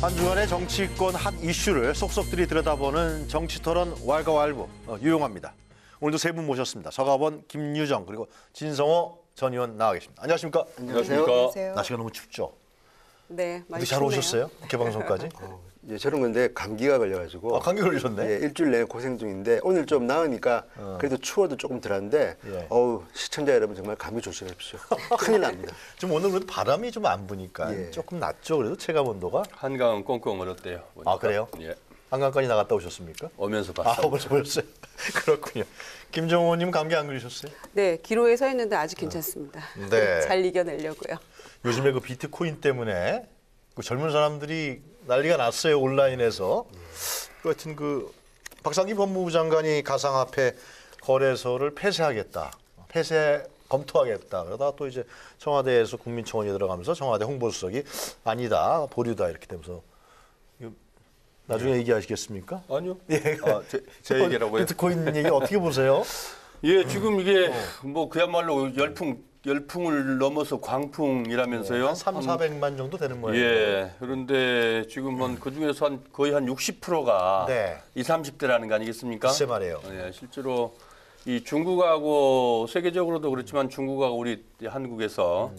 한 주간의 정치권 핫 이슈를 속속들이 들여다보는 정치토론 왈가왈부 유용합니다. 오늘도 세 분 모셨습니다. 서가번, 김유정 그리고 진성호 전 의원 나와 계십니다. 안녕하십니까? 안녕하세요. 날씨가 너무 춥죠? 네, 많이 잘 춥네요. 오셨어요? 국회 방송까지? 예, 저는 근데 감기가 걸려가지고 감기 걸리셨네? 예, 일주일 내내 고생 중인데 오늘 좀 나으니까 그래도 추워도 조금 덜한데 예. 어우 시청자 여러분 정말 감기 조심하십시오. 큰일 납니다. 좀 오늘 그래도 바람이 좀 안 부니까 예. 조금 낫죠. 그래도 체감 온도가. 한강은 꽁꽁 얼었대요. 보니까. 아 그래요? 예. 한강까지 나갔다 오셨습니까? 오면서 아 봤어요. 벌써 보셨어요? 그렇군요. 김정호님 감기 안 걸리셨어요? 네, 기로에 서 있는데 아직 괜찮습니다. 네. 잘 이겨내려고요. 요즘에 그 비트코인 때문에 그 젊은 사람들이 난리가 났어요. 온라인에서. 하여튼 그 박상기 법무부 장관이 가상화폐 거래소를 폐쇄하겠다. 폐쇄 검토하겠다. 그러다가 또 이제 청와대에서 국민청원이 들어가면서 청와대 홍보수석이 아니다. 보류다. 이렇게 되면서 나중에 얘기하시겠습니까? 아니요. 예. 아, 제 얘기라고요? 비트코인 얘기 어떻게 보세요? 예, 지금 이게 뭐 그야말로 열풍을 넘어서 광풍이라면서요. 한 400만 정도 되는 모양이에요. 예. 그런데 지금 그 중에서 거의 한 60%가 네. 20, 30대라는 거 아니겠습니까? 글쎄 말이에요. 예, 실제로 이 중국하고 세계적으로도 그렇지만 중국하고 우리 한국에서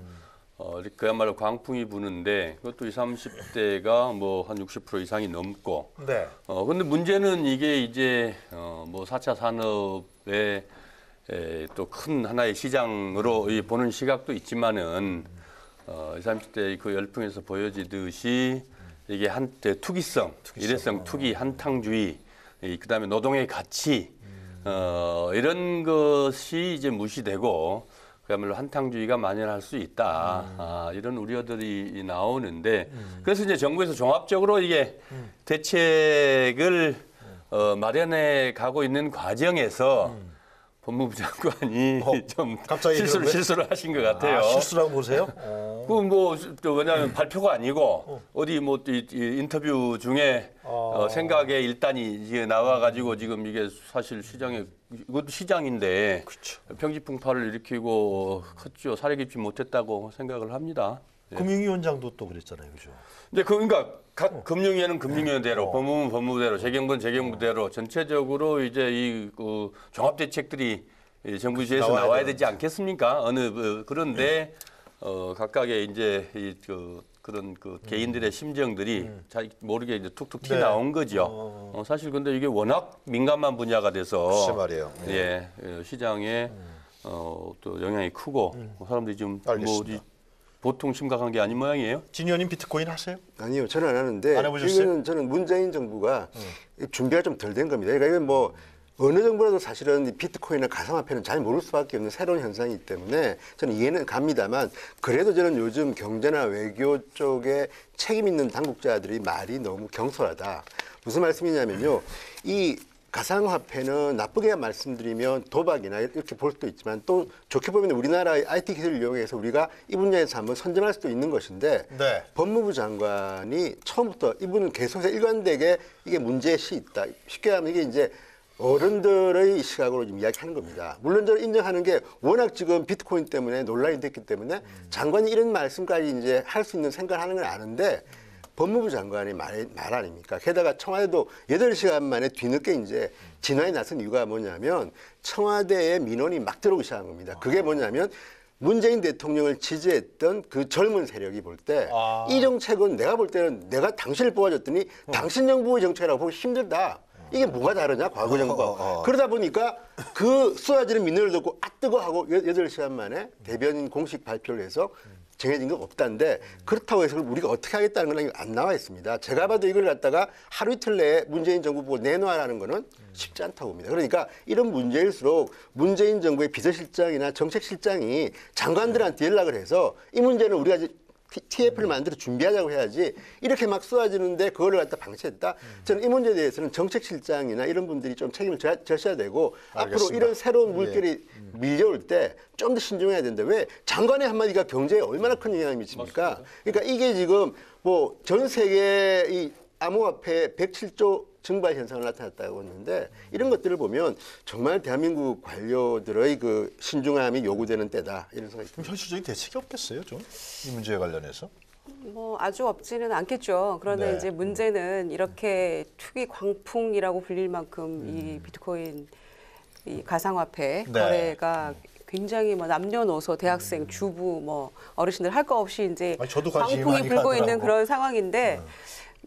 그야말로 광풍이 부는데 그것도 20, 30대가 뭐 한 60% 이상이 넘고. 네. 근데 문제는 이게 이제 뭐 4차 산업의 또 큰 하나의 시장으로 보는 시각도 있지만은 20, 30대 그 열풍에서 보여지듯이 이게 한때 투기성, 일회성 투기, 한탕주의, 그다음에 노동의 가치 이런 것이 이제 무시되고 그야말로 한탕주의가 만연할 수 있다. 이런 우려들이 나오는데 그래서 이제 정부에서 종합적으로 이게 대책을 마련해 가고 있는 과정에서 법무부 장관이 좀 갑자기 실수를 하신 것 같아요. 실수라고 보세요? 왜냐하면 발표가 아니고 어디 뭐 이 인터뷰 중에 생각의 일단이 이제 나와가지고 지금 이게 사실 시장에 이것도 시장인데 그쵸. 평지풍파를 일으키고 컸죠. 사려 깊지 못했다고 생각을 합니다. 금융위원장도 또 그랬잖아요, 그죠? 근데 그러니까 각 금융위원회는 금융위원회대로, 법무부는 법무부대로, 재경부는 재경부대로 전체적으로 이제 이 종합 대책들이 정부지에서 나와야 되지 않겠습니까? 그런데 각각의 이제 그런 개인들의 심정들이 잘 모르게 이제 툭툭 튀 나온 거죠. 사실 근데 이게 워낙 민감한 분야가 돼서 글쎄 말이에요. 예, 시장에 또 영향이 크고 사람들이 좀 알겠습니다. 보통 심각한 게 아닌 모양이에요. 진 의원님 비트코인 하세요? 아니요, 저는 안 하는데 안 해보셨어요? 이거는 저는 문재인 정부가 준비가 좀 덜 된 겁니다. 그러니까 이건 뭐 어느 정부라도 사실은 이 비트코인이나 가상화폐는 잘 모를 수밖에 없는 새로운 현상이기 때문에 저는 이해는 갑니다만 그래도 저는 요즘 경제나 외교 쪽에 책임 있는 당국자들이 말이 너무 경솔하다. 무슨 말씀이냐면요. 이 가상화폐는 나쁘게 말씀드리면 도박이나 이렇게 볼 수도 있지만 또 좋게 보면 우리나라의 IT 기술을 이용해서 우리가 이 분야에서 한번 선점할 수도 있는 것인데 네. 법무부 장관이 처음부터 이분은 계속해서 일관되게 이게 문제시 있다. 쉽게 하면 이게 이제 어른들의 시각으로 지금 이야기하는 겁니다. 물론 저는 인정하는 게 워낙 지금 비트코인 때문에 논란이 됐기 때문에 장관이 이런 말씀까지 이제 할 수 있는 생각을 하는 건 아는데 법무부 장관의 말 아닙니까? 게다가 청와대도 8시간 만에 뒤늦게 이제 진화에 나선 이유가 뭐냐면 청와대에 민원이 막 들어오기 시작한 겁니다. 그게 뭐냐면 문재인 대통령을 지지했던 그 젊은 세력이 볼 때 이 정책은 내가 볼 때는 내가 당신을 뽑아줬더니 당신 정부의 정책이라고 보기 힘들다. 이게 뭐가 다르냐 과거 정부와. 그러다 보니까 그 쏟아지는 민원을 듣고 뜨거 하고 8시간 만에 대변인 공식 발표를 해서 정해진 건 없다는데 그렇다고 해서 우리가 어떻게 하겠다는 건 안 나와 있습니다. 제가 봐도 이걸 갖다가 하루 이틀 내에 문재인 정부 보고 내놓으라는 거는 쉽지 않다고 봅니다. 그러니까 이런 문제일수록 문재인 정부의 비서실장이나 정책실장이 장관들한테 연락을 해서 이 문제는 우리가 TF를 만들어 준비하자고 해야지 이렇게 막 쏟아지는데 그거를 갖다 방치했다. 저는 이 문제에 대해서는 정책실장이나 이런 분들이 좀 책임을 져야 되고 알겠습니다. 앞으로 이런 새로운 물결이 밀려올 때 좀 더 신중해야 되는데 왜 장관의 한마디가 경제에 얼마나 큰 영향을 미칩니까? 그러니까 이게 지금 뭐 전 세계 이 암호화폐 107조 증발 현상을 나타났다고 했는데 이런 것들을 보면 정말 대한민국 관료들의 그 신중함이 요구되는 때다 이런 생각이 듭니다. 좀 현실적인 대책이 없겠어요, 좀? 이 문제에 관련해서? 뭐 아주 없지는 않겠죠. 그런데 네. 이제 문제는 이렇게 투기 광풍이라고 불릴 만큼 이 비트코인 이 가상화폐 네. 거래가 굉장히 뭐 남녀노소, 대학생, 주부, 뭐 어르신들 할 거 없이 이제 아니, 저도 관심이 광풍이 많이 불고 있는 가더라고. 그런 상황인데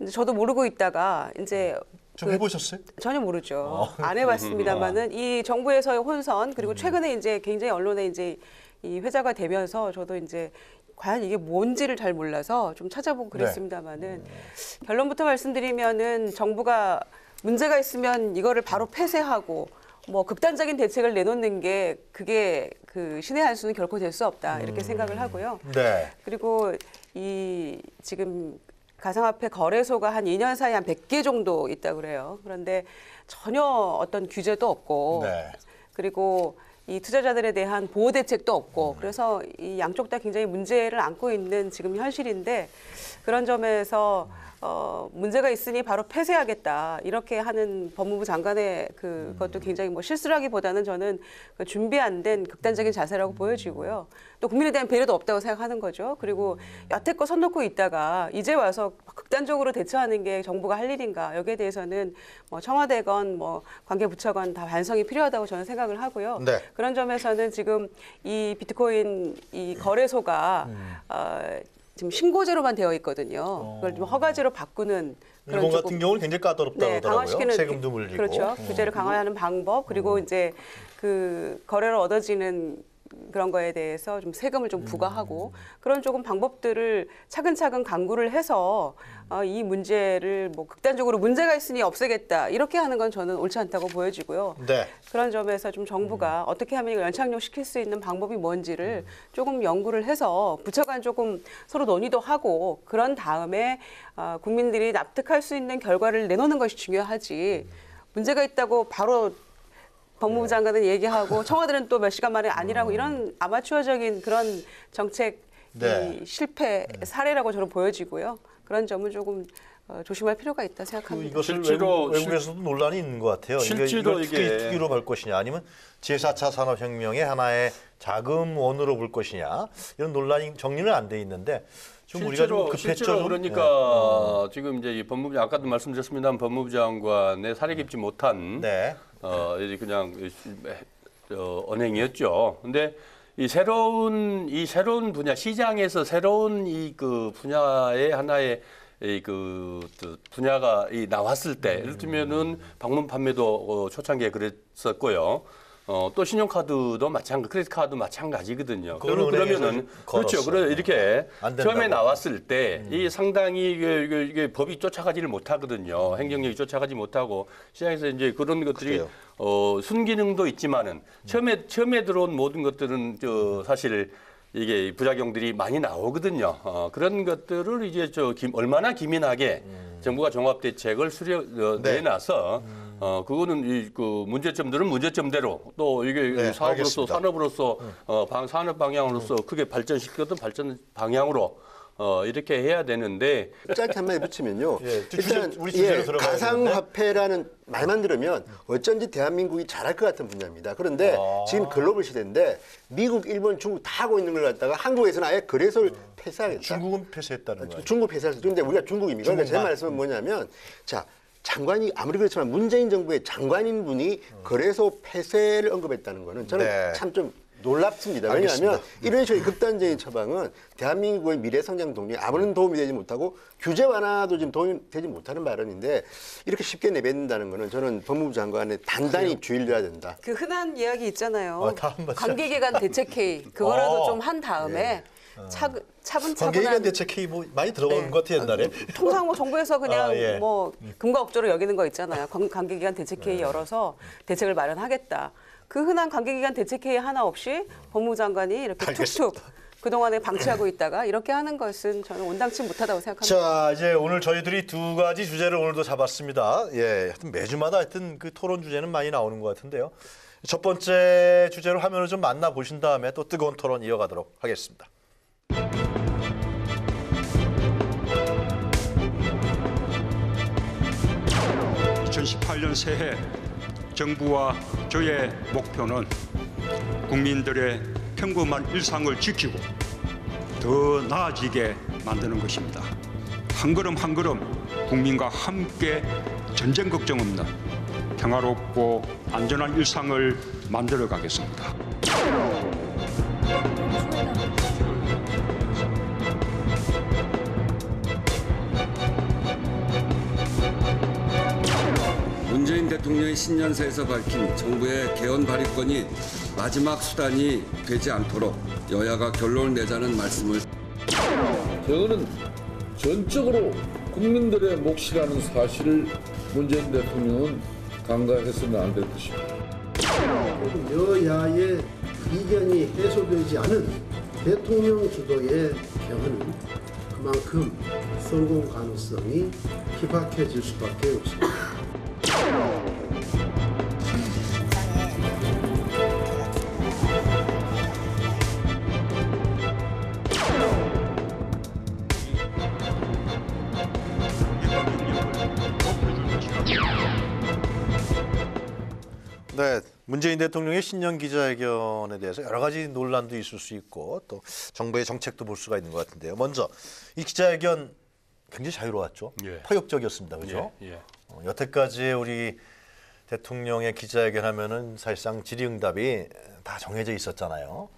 이제 저도 모르고 있다가 이제 좀 해보셨어요? 전혀 모르죠. 안 해봤습니다만은 이 정부에서의 혼선 그리고 최근에 이제 굉장히 언론에 이제 이 회자가 되면서 저도 이제 과연 이게 뭔지를 잘 몰라서 좀 찾아보고 그랬습니다만은 결론부터 말씀드리면은 정부가 문제가 있으면 이거를 바로 폐쇄하고 뭐 극단적인 대책을 내놓는 게 그게 그 신의 한 수는 결코 될 수 없다 이렇게 생각을 하고요. 네. 그리고 이 지금 가상화폐 거래소가 한 2년 사이에 한 100개 정도 있다고 그래요. 그런데 전혀 어떤 규제도 없고 네. 그리고 이 투자자들에 대한 보호 대책도 없고 그래서 이 양쪽 다 굉장히 문제를 안고 있는 지금 현실인데 그런 점에서 문제가 있으니 바로 폐쇄하겠다 이렇게 하는 법무부 장관의 그것도 굉장히 뭐 실수라기보다는 저는 그 준비 안 된 극단적인 자세라고 보여지고요. 또 국민에 대한 배려도 없다고 생각하는 거죠. 그리고 여태껏 손 놓고 있다가 이제 와서 극단적으로 대처하는 게 정부가 할 일인가 여기에 대해서는 뭐 청와대건 뭐 관계부처건 다 반성이 필요하다고 저는 생각을 하고요. 네. 그런 점에서는 지금 이 비트코인 이 거래소가 지금 신고제로만 되어 있거든요. 그걸 좀 허가제로 바꾸는 그런 일본 조금 같은 경우는 굉장히 까다롭다고 네, 하더라고요. 강화시키는 세금도 물리고. 그렇죠. 규제를 강화하는 방법 그리고 이제 그 거래로 얻어지는 그런 거에 대해서 좀 세금을 좀 부과하고 그런 조금 방법들을 차근차근 강구를 해서 이 문제를 뭐 극단적으로 문제가 있으니 없애겠다 이렇게 하는 건 저는 옳지 않다고 보여지고요. 네. 그런 점에서 좀 정부가 어떻게 하면 이걸 연착륙시킬 수 있는 방법이 뭔지를 조금 연구를 해서 부처 간 조금 서로 논의도 하고 그런 다음에 국민들이 납득할 수 있는 결과를 내놓는 것이 중요하지 문제가 있다고 바로 법무부 장관은 얘기하고 청와대는 또 몇 시간 만에 아니라고 이런 아마추어적인 그런 정책 네. 이 실패 사례라고 저는 보여지고요. 그런 점은 조금 조심할 필요가 있다 생각합니다. 이것을 실제로 외국에서도 논란이 있는 것 같아요. 실제로 이걸 이게- 투기로 볼 것이냐 아니면 제4차 산업혁명의 하나의 자금원으로 볼 것이냐 이런 논란이 정리는 안 돼 있는데 좀 우리가 좀 급했죠. 실제로 좀? 그러니까 지금 이제 이 법무부 아까도 말씀드렸습니다만 법무부 장관의 사려 깊지 못한 네. 이제 그냥 언행이었죠. 근데 이 새로운 분야 시장에서 새로운 이 그 분야의 하나의 분야가 나왔을 때 예를 들면은 방문 판매도 초창기에 그랬었고요. 또 신용카드도 크레딧 카드 마찬가지거든요. 그거는 그러면은 은행에서 그렇죠. 걸었어. 그래 이렇게 안 된다고. 처음에 나왔을 때 이 상당히 이게 법이 쫓아가지를 못하거든요. 행정력이 쫓아가지 못하고 시장에서 이제 그런 것들이 그래요. 순기능도 있지만은 처음에 들어온 모든 것들은 사실 이게 부작용들이 많이 나오거든요. 그런 것들을 이제 얼마나 기민하게 정부가 종합 대책을 네. 내놔서 그거는 그 문제점들은 문제점대로 또 이게 네, 사업으로서 알겠습니다. 산업으로서 산업 방향으로서 크게 발전시켰던 발전 방향으로 이렇게 해야 되는데 짧게 한마디 붙이면요. 예, 일단 우리 주제로 들어가야 가상화폐라는 말만 들으면 어쩐지 대한민국이 잘할 것 같은 분야입니다. 그런데 지금 글로벌 시대인데 미국, 일본, 중국 다 하고 있는 걸 갖다가 한국에서는 아예 거래소를 폐쇄하겠다. 중국은 폐쇄했다는 거예요. 중국 폐쇄할 그런데 우리가 중국입니다. 그러니까 제 중국만. 말씀은 뭐냐면 자 장관이 아무리 그렇지만 문재인 정부의 장관인 분이 거래소 폐쇄를 언급했다는 거는 저는 네. 참 좀 놀랍습니다. 알겠습니다. 왜냐하면 이런 식의 극단적인 처방은 대한민국의 미래 성장 동력에 아무런 도움이 되지 못하고 규제 완화도 지금 도움이 되지 못하는 발언인데 이렇게 쉽게 내뱉는다는 거는 저는 법무부 장관의 단단히 주의를 줘야 된다. 그 흔한 이야기 있잖아요. 다 한번 관계기관 대책회의 그거라도 좀 한 예. 다음에 관계기관 차분차분한 대책회의 뭐 많이 들어본 것 같아요 옛날에. 통상 뭐 정부에서 그냥 예. 뭐 금과 억조로 여기는 거 있잖아요. 관계기관 대책회의 열어서 대책을 마련하겠다. 그 흔한 관계기관 대책회의 하나 없이 법무부 장관이 이렇게 알겠습니다. 툭툭 그동안에 방치하고 있다가 이렇게 하는 것은 저는 온당치 못하다고 생각합니다. 자, 이제 오늘 저희들이 두 가지 주제를 오늘도 잡았습니다. 예, 하여튼 매주마다 하여튼 그 토론 주제는 많이 나오는 것 같은데요. 첫 번째 주제로 화면을 좀 만나 보신 다음에 또 뜨거운 토론 이어가도록 하겠습니다. 2018년 새해 정부와 저의 목표는 국민들의 평범한 일상을 지키고 더 나아지게 만드는 것입니다. 한 걸음 한 걸음 국민과 함께 전쟁 걱정 없는 평화롭고 안전한 일상을 만들어 가겠습니다. 문재인 대통령이 신년사에서 밝힌 정부의 개헌 발의권이 마지막 수단이 되지 않도록 여야가 결론을 내자는 말씀을. 개헌은 전적으로 국민들의 몫이라는 사실을 문재인 대통령은 간과해서는 안 될 것입니다. 여야의 이견이 해소되지 않은 대통령 주도의 개헌은 그만큼 성공 가능성이 희박해질 수밖에 없습니다. 네, 문재인 대통령의 신년 기자회견에 대해서 여러 가지 논란도 있을 수 있고 또 정부의 정책도 볼 수가 있는 것 같은데요. 먼저 이 기자회견 굉장히 자유로웠죠. 예. 파격적이었습니다. 그렇죠? 예, 예. 여태까지 우리 대통령의 기자회견 하면은 사실상 질의응답이 다 정해져 있었잖아요.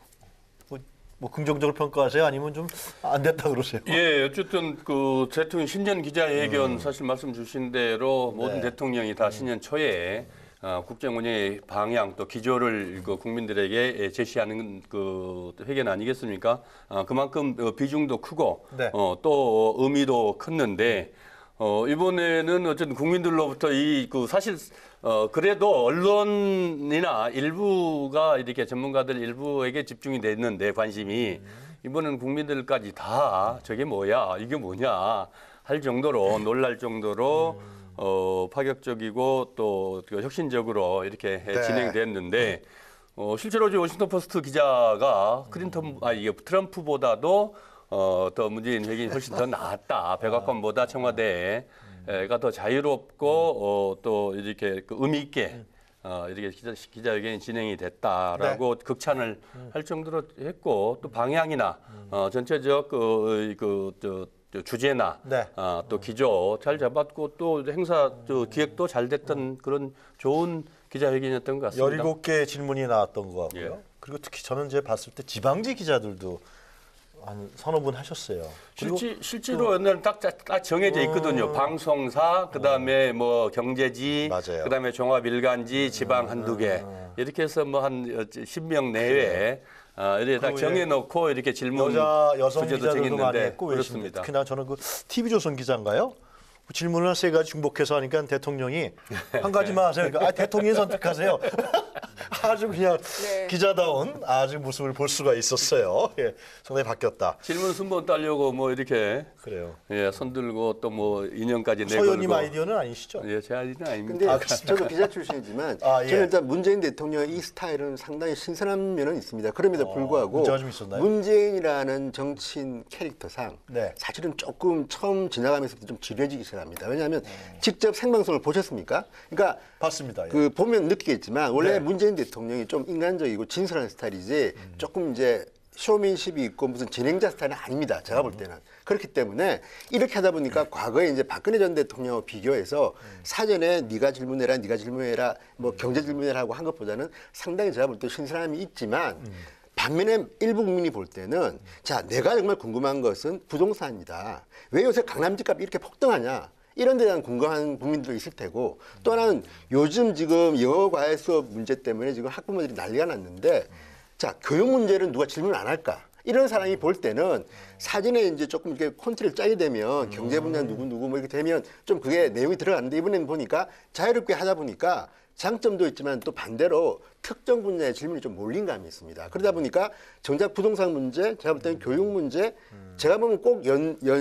뭐 긍정적으로 평가하세요? 아니면 좀 안 됐다 그러세요? 예, 어쨌든 그 대통령 신년 기자회견 사실 말씀 주신 대로 모든 네. 대통령이 다 신년 초에 국정 운영의 방향 또 기조를 그 국민들에게 제시하는 그 회견 아니겠습니까? 그만큼 비중도 크고 네. 또 의미도 컸는데 이번에는 어쨌든 국민들로부터 이 그 사실 그래도 언론이나 일부가 이렇게 전문가들 일부에게 집중이 됐는데 관심이 이번엔 국민들까지 다 저게 뭐야 이게 뭐냐 할 정도로 놀랄 정도로 파격적이고 또 혁신적으로 이렇게 네. 진행됐는데 실제로 이제 워싱턴 포스트 기자가 이게 트럼프보다도 더 문재인 회견이 훨씬 더 나았다. 백악관보다 청와대가 더 자유롭고 또 이렇게 그 의미 있게 이렇게 기자회견이 진행이 됐다라고 극찬을 할 정도로 했고 또 방향이나 전체적 주제나 네. 또 기조 잘 잡았고 또 행사 기획도 잘 됐던 그런 좋은 기자회견이었던 것 같습니다. 17개의 질문이 나왔던 것 같고요. 예. 그리고 특히 저는 이제 봤을 때 지방지 기자들도 한 서너 분 하셨어요. 그리고 실제로 옛날에 딱 정해져 있거든요. 방송사, 그다음에 뭐 경제지, 맞아요. 그다음에 종합일간지, 지방 한두 개 이렇게 해서 뭐 한 10명 내외 이렇게 딱 정해놓고 이렇게 질문 여성 주제도 기자들도 많이 정했는데 했고 외신 그렇습니다. 특히나 저는 그 TV조선 기자인가요? 그 질문을 한 3가지 중복해서 하니까 대통령이 한 가지만 하세요. 그러니까 대통령이 선택하세요. 아주 그냥 네. 기자다운 아주 모습을 볼 수가 있었어요. 예, 상당히 바뀌었다. 질문 순번 따려고 뭐 이렇게 그래요. 손 들고 또 뭐 인형까지 내걸고. 서현님 아이디어는 아니시죠? 예, 제 아이디어는 근데 아닙니다. 저도 기자 출신이지만 아, 예. 저는 일단 문재인 대통령의 이 스타일은 상당히 신선한 면은 있습니다. 그럼에도 불구하고 문제가 좀 있었나요? 문재인이라는 정치인 캐릭터상 네. 사실은 조금 처음 지나가면서부터 좀 지려지기 시작합니다. 왜냐하면 직접 생방송을 보셨습니까? 그러니까 봤습니다. 예. 그 보면 느끼겠지만 원래 네. 문재인 대통령이 좀 인간적이고 진솔한 스타일이지 조금 이제 쇼맨십이 있고 무슨 진행자 스타일은 아닙니다. 제가 볼 때는. 그렇기 때문에 이렇게 하다 보니까 과거에 이제 박근혜 전 대통령과 비교해서 사전에 네가 질문해라 뭐 경제 질문해라 하고 한 것보다는 상당히 제가 볼 때 신선함이 있지만 반면에 일부 국민이 볼 때는 자, 내가 정말 궁금한 것은 부동산이다. 왜 요새 강남 집값이 이렇게 폭등하냐? 이런 데 대한 궁금한 국민들도 있을 테고 또 하나는 요즘 지금 영어 과외 수업 문제 때문에 지금 학부모들이 난리가 났는데 자, 교육 문제는 누가 질문 안 할까? 이런 사람이 볼 때는 사전에 이제 조금 이렇게 콘티를 짜게 되면 경제 분야 누구 뭐 이렇게 되면 좀 그게 내용이 들어가는데 이번에는 보니까 자유롭게 하다 보니까 장점도 있지만 또 반대로 특정 분야의 질문이 좀 몰린 감이 있습니다. 그러다 보니까 정작 부동산 문제, 제가 볼 때는 교육 문제, 제가 보면 꼭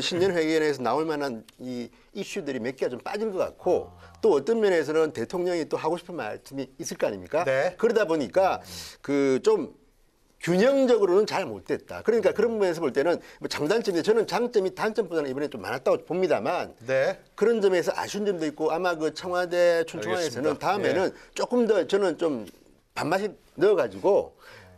신년 회견에서 나올 만한 이 이슈들이 몇 개가 좀 빠진 것 같고 또 어떤 면에서는 대통령이 또 하고 싶은 말씀이 있을 거 아닙니까? 네. 그러다 보니까 그 좀 균형적으로는 잘 못됐다. 그러니까 그런 부분에서 볼 때는 뭐 장단점인데 저는 장점이 단점보다는 이번에 좀 많았다고 봅니다만 네. 그런 점에서 아쉬운 점도 있고 아마 그 청와대 춘총안에서는 알겠습니다. 다음에는 조금 더 저는 좀 밥맛이 넣어가지고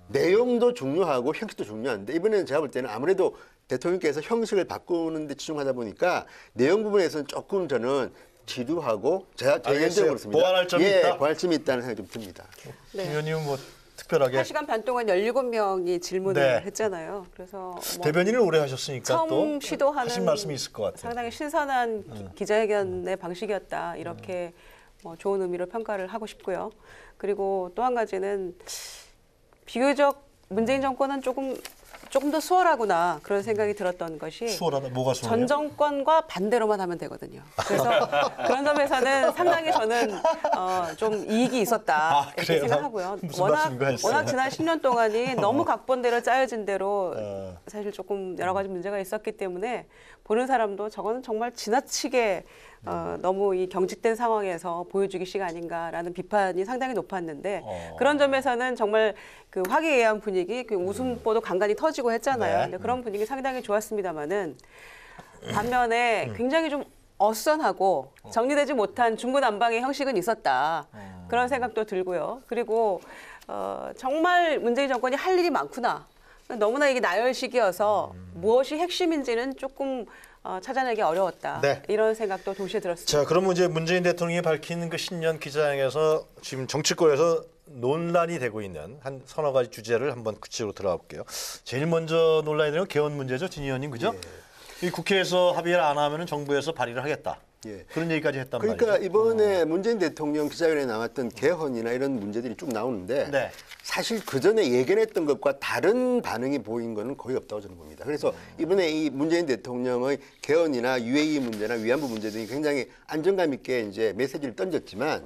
내용도 중요하고 형식도 중요한데 이번에는 제가 볼 때는 아무래도 대통령께서 형식을 바꾸는 데 치중하다 보니까 내용 부분에서는 조금 저는 지루하고 제가 개인적으로 그렇습니다. 보완할 점이 예, 있다? 보완할 점이 있다는 생각이 좀 듭니다. 네. 김 의원님은 뭐 특별하게 1시간 반 동안 17명이 질문을 네. 했잖아요. 그래서 뭐 대변인을 오래 하셨으니까 처음 또 시도하는 하신 말씀이 있을 것 같아요. 상당히 신선한 기자회견의 방식이었다. 이렇게 뭐 좋은 의미로 평가를 하고 싶고요. 그리고 또 한 가지는 비교적 문재인 정권은 조금 더 수월하구나 그런 생각이 들었던 것이 수월하다. 뭐가 수월해요? 전 정권과 반대로만 하면 되거든요. 그래서 그런 점에서는 상당히 저는 좀 이익이 있었다 이렇게 그래요? 생각하고요. 무슨 말씀인가 했어요. 워낙 지난 10년 동안이 너무 각본대로 짜여진 대로 사실 조금 여러 가지 문제가 있었기 때문에 보는 사람도 저거는 정말 지나치게 너무 이 경직된 상황에서 보여주기 시가 아닌가라는 비판이 상당히 높았는데 그런 점에서는 정말 그 화기애애한 분위기, 그 웃음보도 간간히 터지고 했잖아요. 네. 근데 그런 분위기 상당히 좋았습니다만은 반면에 굉장히 좀 어수선하고 정리되지 못한 중구난방의 형식은 있었다. 그런 생각도 들고요. 그리고 정말 문재인 정권이 할 일이 많구나. 너무나 이게 나열 시기여서 무엇이 핵심인지는 조금 찾아내기 어려웠다. 네. 이런 생각도 동시에 들었습니다. 자, 그러면 이제 문재인 대통령이 밝힌 그 신년 기자회견에서 지금 정치권에서 논란이 되고 있는 한 서너 가지 주제를 한번 구체적으로 들어가 볼게요. 제일 먼저 논란이 되는 건 개헌 문제죠, 진 의원님, 그죠? 이 국회에서 합의를 안 하면 정부에서 발의를 하겠다. 예. 그런 얘기까지 했단 그러니까 말이죠. 이번에 문재인 대통령 기자회견에 나왔던 개헌이나 이런 문제들이 쭉 나오는데 네. 사실 그 전에 예견했던 것과 다른 반응이 보인 거는 거의 없다고 저는 봅니다. 그래서 이번에 이 문재인 대통령의 개헌이나 UAE 문제나 위안부 문제 등이 굉장히 안정감 있게 이제 메시지를 던졌지만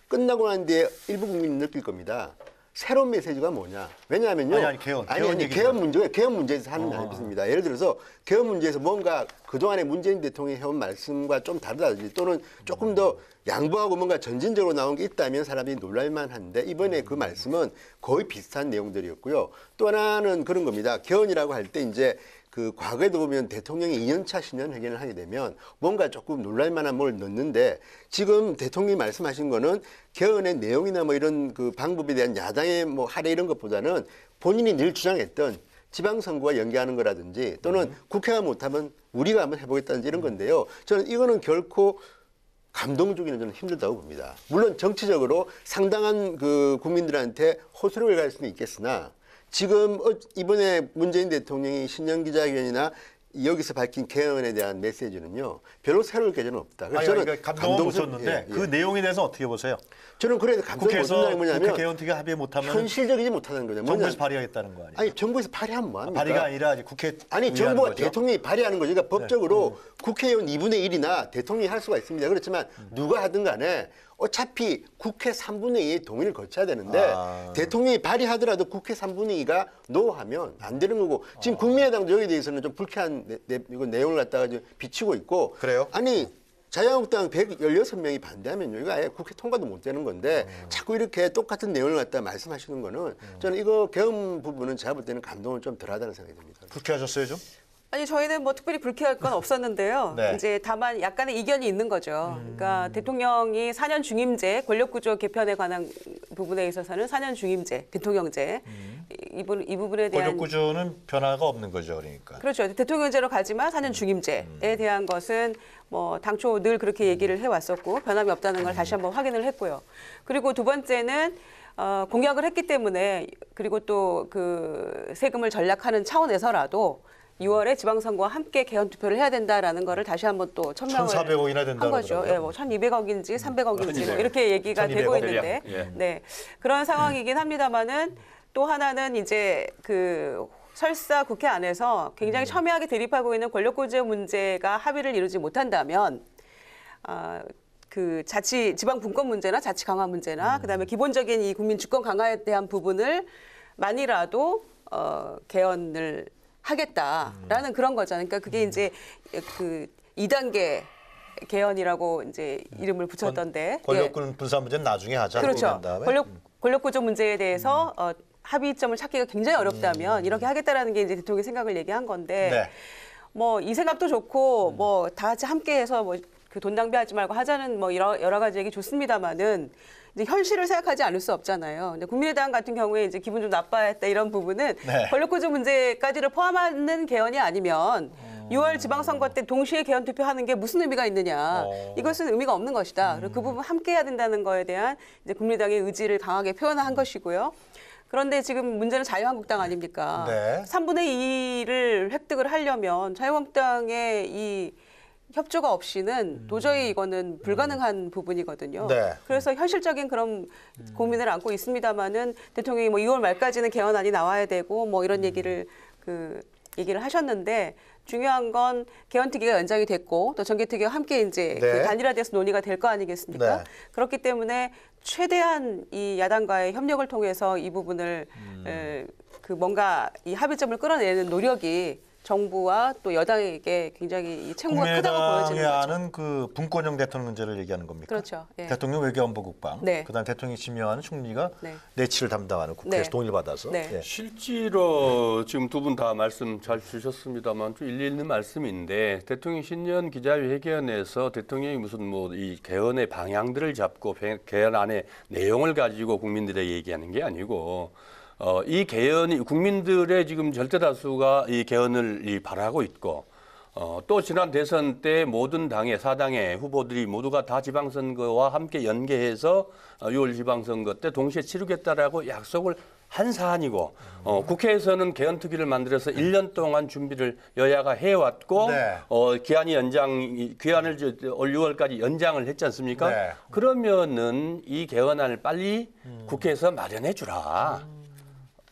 끝나고 난 뒤에 일부 국민이 느낄 겁니다. 새로운 메시지가 뭐냐? 왜냐하면요. 아니, 개헌. 개헌 문제, 개헌 문제에서 하는 게 아니겠습니다. 예를 들어서 개헌 문제에서 뭔가 그동안에 문재인 대통령이 해온 말씀과 좀 다르다든지 또는 조금 더 양보하고 뭔가 전진적으로 나온 게 있다면 사람들이 놀랄만 한데 이번에 그 말씀은 거의 비슷한 내용들이었고요. 또 하나는 그런 겁니다. 개헌이라고 할 때 이제 그 과거에도 보면 대통령이 2년차 신년회견을 하게 되면 뭔가 조금 놀랄만한 뭘 넣는데 지금 대통령이 말씀하신 거는 개헌의 내용이나 뭐 이런 그 방법에 대한 야당의 뭐 할애 이런 것보다는 본인이 늘 주장했던 지방선거와 연계하는 거라든지 또는 국회가 못하면 우리가 한번 해보겠다든지 이런 건데요. 저는 이거는 결코 감동 주기는 저는 힘들다고 봅니다. 물론 정치적으로 상당한 그 국민들한테 호소력을 갈 수는 있겠으나 지금 이번에 문재인 대통령이 신년 기자회견이나 여기서 밝힌 개헌에 대한 메시지는요. 별로 새로울 계절은 없다. 그래서 저는 그러니까 감동은 못 줬는데 그 내용에 대해서 어떻게 보세요? 저는 그래도 감동을 못 국회에서 준다는 게 뭐냐면 국회 개헌특위 합의 못하면 현실적이지 못하는 거죠. 정부에서 발의하겠다는 거 아니에요? 아니 정부에서 발의하면 뭐합니까? 발의가 아니라 이제 국회 아니 의회하는 정부가 거죠? 대통령이 발의하는 거죠. 그러니까 법적으로 국회의원 2분의 1이나 대통령이 할 수가 있습니다. 그렇지만 누가 하든 간에 어차피 국회 3분의 2의 동의를 거쳐야 되는데 대통령이 발의하더라도 국회 3분의 2가 노하면 안 되는 거고 지금 국민의당도 여기에 대해서는 좀 불쾌한 이거 내용을 갖다가 지금 비치고 있고 그래요? 아니 자유한국당 116명이 반대하면요. 이거 아예 국회 통과도 못 되는 건데 자꾸 이렇게 똑같은 내용을 갖다 말씀하시는 거는 저는 이거 개헌 부분은 제가 볼 때는 감동을 좀 덜하다는 생각이 듭니다. 불쾌하셨어요 좀? 아니 저희는 뭐 특별히 불쾌할 건 없었는데요. 네. 이제 다만 약간의 이견이 있는 거죠. 그러니까 대통령이 4년 중임제 권력구조 개편에 관한 부분에 있어서는 4년 중임제 대통령제 이 부분에 대한 권력 구조는 변화가 없는 거죠, 그러니까. 그렇죠. 대통령제로 가지만 4년 중임제에 대한 것은 뭐 당초 늘 그렇게 얘기를 해왔었고 변함이 없다는 걸 다시 한번 확인을 했고요. 그리고 두 번째는 공약을 했기 때문에 그리고 또 그 세금을 전략하는 차원에서라도 6월에 지방선거와 함께 개헌 투표를 해야 된다라는 거를 다시 한번 또 천명을 1,400억이나 된다고 한 거죠. 그러더라고요. 예, 뭐 1,200억인지 300억인지 뭐 네. 이렇게 얘기가 1,200억 되고 있는데, 예. 네 그런 상황이긴 합니다만은 또 하나는 이제 그 설사 국회 안에서 굉장히 첨예하게 대립하고 있는 권력구조 문제가 합의를 이루지 못한다면. 그 지방 분권 문제나 자치 강화 문제나 그다음에 기본적인 이 국민 주권 강화에 대한 부분을 만이라도 개헌을 하겠다라는 그런 거잖아요. 그러니까 그게 이제 그 2단계 개헌이라고 이제 이름을 붙였던데. 권력군 분산 문제는 나중에 하자. 그렇죠. 다음에. 권력구조 문제에 대해서 합의점을 찾기가 굉장히 어렵다면 이렇게 하겠다라는 게 이제 대통령의 생각을 얘기한 건데. 네. 뭐 이 생각도 좋고 뭐 다 같이 함께해서 뭐 그 돈 낭비하지 말고 하자는 뭐 여러 가지 얘기 좋습니다만은 이제 현실을 생각하지 않을 수 없잖아요. 근데 국민의당 같은 경우에 이제 기분 좀 나빠했다 이런 부분은 네. 권력구조 문제까지를 포함하는 개헌이 아니면 6월 지방선거 때 동시에 개헌 투표하는 게 무슨 의미가 있느냐. 이것은 의미가 없는 것이다. 그리고 그 부분 함께 해야 된다는 거에 대한 이제 국민의당의 의지를 강하게 표현한 것이고요. 그런데 지금 문제는 자유한국당 아닙니까? 네. 3분의 2를 획득을 하려면 자유한국당의 이 협조가 없이는 도저히 이거는 불가능한 부분이거든요. 네. 그래서 현실적인 그런 고민을 안고 있습니다만은 대통령이 뭐 6월 말까지는 개헌안이 나와야 되고 뭐 이런 얘기를 하셨는데 중요한 건 개헌특위가 연장이 됐고 또 정개특위와 함께 이제 네. 그 단일화돼서 논의가 될 거 아니겠습니까? 네. 그렇기 때문에 최대한 이 야당과의 협력을 통해서 이 부분을 뭔가 이 합의점을 끌어내는 노력이 정부와 또 여당에게 굉장히 이 책무가 크다고 보여지는 국민의당이 거죠. 하는 그 분권형 대통령 문제를 얘기하는 겁니까? 그렇죠. 예. 대통령 외교안보 국방, 네. 그다음 대통령이 지명하는 총리가 네. 내치를 담당하는 국회에서 네. 동의를 받아서. 네. 예. 실제로 지금 두 분 다 말씀 잘 주셨습니다만 좀 일리 있는 말씀인데 대통령 신년 기자회견에서 대통령이 무슨 뭐 이 개헌의 방향들을 잡고 개헌안의 내용을 가지고 국민들에게 얘기하는 게 아니고 이 개헌이 국민들의 지금 절대 다수가 이 개헌을 바라고 있고 또 지난 대선 때 모든 당의 사당의 후보들이 모두가 다 지방선거와 함께 연계해서 6월 지방선거 때 동시에 치르겠다라고 약속을 한 사안이고 국회에서는 개헌특위를 만들어서 1년 동안 준비를 여야가 해왔고 네. 기한을 올 6월까지 연장을 했지 않습니까? 네. 그러면은 이 개헌안을 빨리 국회에서 마련해 주라.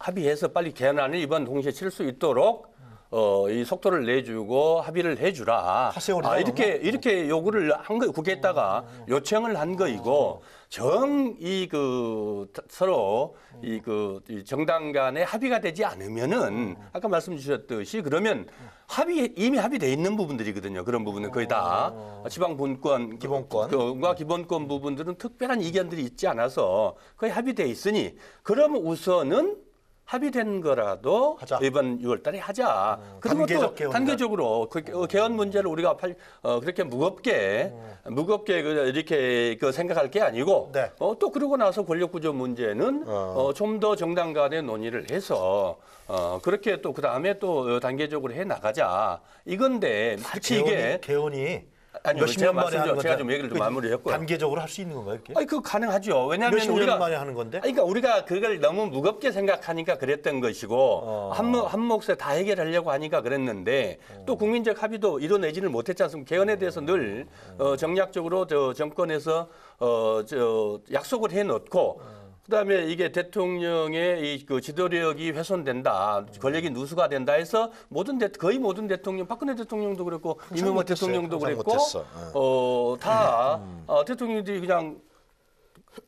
합의해서 빨리 개헌안을 이번 동시에 칠 수 있도록 이 속도를 내주고 합의를 해주라. 이렇게 요구를 한 거 국회에다가 요청을 한 거이고 서로 이 정당 간에 합의가 되지 않으면은 아까 말씀 주셨듯이 그러면 이미 합의돼 있는 부분들이거든요. 그런 부분은 거의 다 지방 분권 기본권과 기본권 부분들은 특별한 이견들이 있지 않아서 거의 합의돼 있으니 그럼 우선은 합의된 거라도 하자. 이번 6월 달에 하자. 그리고 또 단계적으로 개헌 문제를 우리가 그렇게 무겁게 이렇게 생각할 게 아니고 네. 또 그러고 나서 권력구조 문제는 좀 더 정당 간의 논의를 해서 그렇게 또 그다음에 또 단계적으로 해 나가자. 이건데 마치 이게 개헌이 아니요, 제가 좀 얘기를 좀 마무리했고요. 단계적으로 할 수 있는 건가요? 이렇게? 아니, 그거 가능하죠. 왜냐하면 몇십 년 만에 하는 건데. 그러니까 우리가 그걸 너무 무겁게 생각하니까 그랬던 것이고 한 몫에 다 해결하려고 하니까 그랬는데 또 국민적 합의도 이뤄내지를 못했지 않습니까? 개헌에 대해서 늘 정략적으로 정권에서 약속을 해놓고. 그다음에 이게 대통령의 그 지도력이 훼손된다, 권력이 누수가 된다 해서 거의 모든 대통령, 박근혜 대통령도 그랬고 이명박 대통령도 그랬고 대통령들이 그냥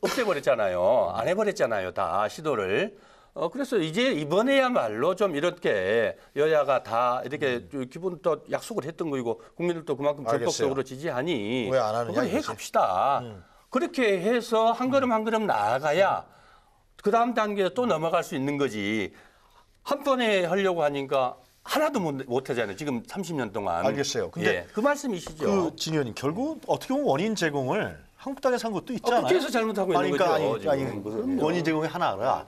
없애버렸잖아요. 안 해버렸잖아요, 다 시도를. 그래서 이제 이번에야말로 좀 이렇게 여야가 다 이렇게 기본 또 약속을 했던 거이고 국민들도 그만큼 적극적으로 지지하니 왜 안 하느냐? 그걸 해 갑시다. 그렇게 해서 한 걸음 한 걸음 나아가야 그 다음 단계에 또 넘어갈 수 있는 거지. 한 번에 하려고 하니까 하나도 못 하잖아요. 지금 30년 동안. 알겠어요. 근데 그 말씀이시죠. 진 의원님 결국 어떻게 보면 원인 제공을 한국당에서 한 것도 있잖아요. 국회에서 잘못하고 있는 거죠. 원인 제공이 하나라.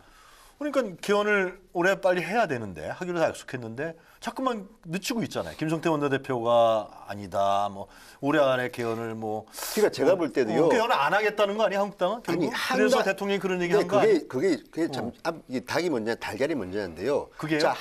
그러니까 개헌을 올해 빨리 해야 되는데 하기로 다 약속했는데 자꾸만 늦추고 있잖아요. 김성태 원내대표가 아니다. 뭐 올해 안에 개헌을 그러니까 제가 볼 때도요. 개헌을 안 하겠다는 거 아니야 한국당은? 결국? 그래서 대통령이 그런 얘기 한 거 아니에요? 그게 참 이게 닭이 먼저 달걀이 먼저인데요. 그게요? 자,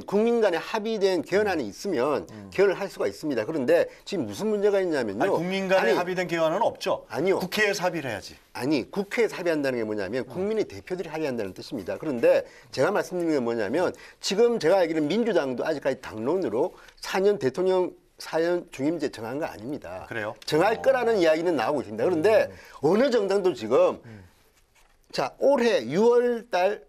국민 간에 합의된 개헌안이 있으면 개헌을 할 수가 있습니다. 그런데 지금 무슨 문제가 있냐면요. 아니, 국민 간에 합의된 개헌안은 없죠. 아니요. 국회에서 합의를 해야지. 아니, 국회에서 합의한다는 게 뭐냐면 국민의 대표들이 합의한다는 뜻입니다. 그런데 제가 말씀드리는 게 뭐냐면 지금 제가 알기로는 민주당도 아직까지 당론으로 4년 대통령 4년 중임제 정한 거 아닙니다. 그래요? 정할 거라는 이야기는 나오고 있습니다. 그런데 어느 정당도 지금 자, 올해 6월 달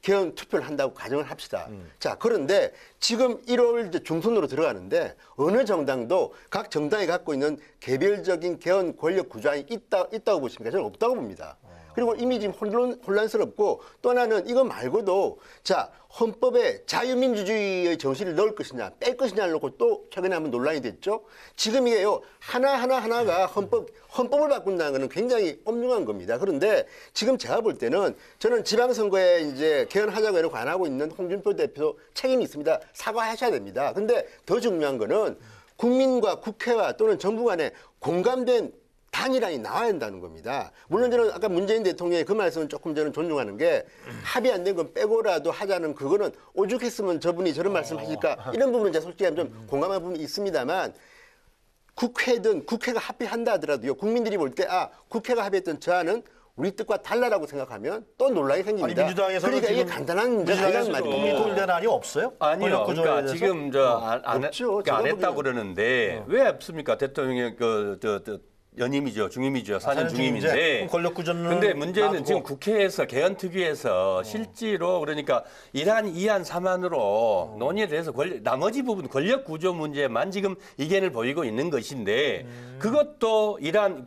개헌 투표를 한다고 가정을 합시다. 자, 그런데 지금 1월 이제 중순으로 들어가는데 어느 정당도 각 정당이 갖고 있는 개별적인 개헌 권력 구조안이 있다고 보십니까? 저는 없다고 봅니다. 그리고 이미 지금 혼란스럽고 또 하나는 이거 말고도 자 헌법에 자유민주주의의 정신을 넣을 것이냐 뺄 것이냐를 놓고 또 최근에 한번 논란이 됐죠. 지금 이게요 하나가 헌법을 바꾼다는 것은 굉장히 엄중한 겁니다. 그런데 지금 제가 볼 때는 저는 지방선거에 이제 개헌하자고 이렇게 안 하고 있는 홍준표 대표 책임이 있습니다. 사과하셔야 됩니다. 근데 더 중요한 거는 국민과 국회와 또는 정부 간에 공감된 단일안이 나와야 한다는 겁니다. 물론 저는 아까 문재인 대통령의 그 말씀은 조금 저는 존중하는 게 합의 안 된 건 빼고라도 하자는 그거는 오죽했으면 저분이 저런 말씀 하실까 이런 부분은 제가 솔직히 좀 공감하는 부분이 있습니다만 국회든 국회가 합의한다 하더라도요 국민들이 볼 때 아 국회가 합의했던 저 안은 우리 뜻과 달라라고 생각하면 또 논란이 생깁니다. 아니, 민주당에서는 그러니까 이게 지금 간단한 문제가 아니란 말입니다. 통일된 이 없어요? 아니요. 그러니까 대해서? 지금 없죠. 안 제가 했다고 보기에는. 그러는데 왜 없습니까? 대통령의 연임이죠. 중임이죠. 4년 중임인데. 권력 구조는 근데 문제는 놔두고. 지금 국회에서 개헌특위에서 실제로 그러니까 1안, 2안, 3안으로 논의에 대해서 나머지 부분 권력 구조 문제만 지금 이견을 보이고 있는 것인데 그것도 1안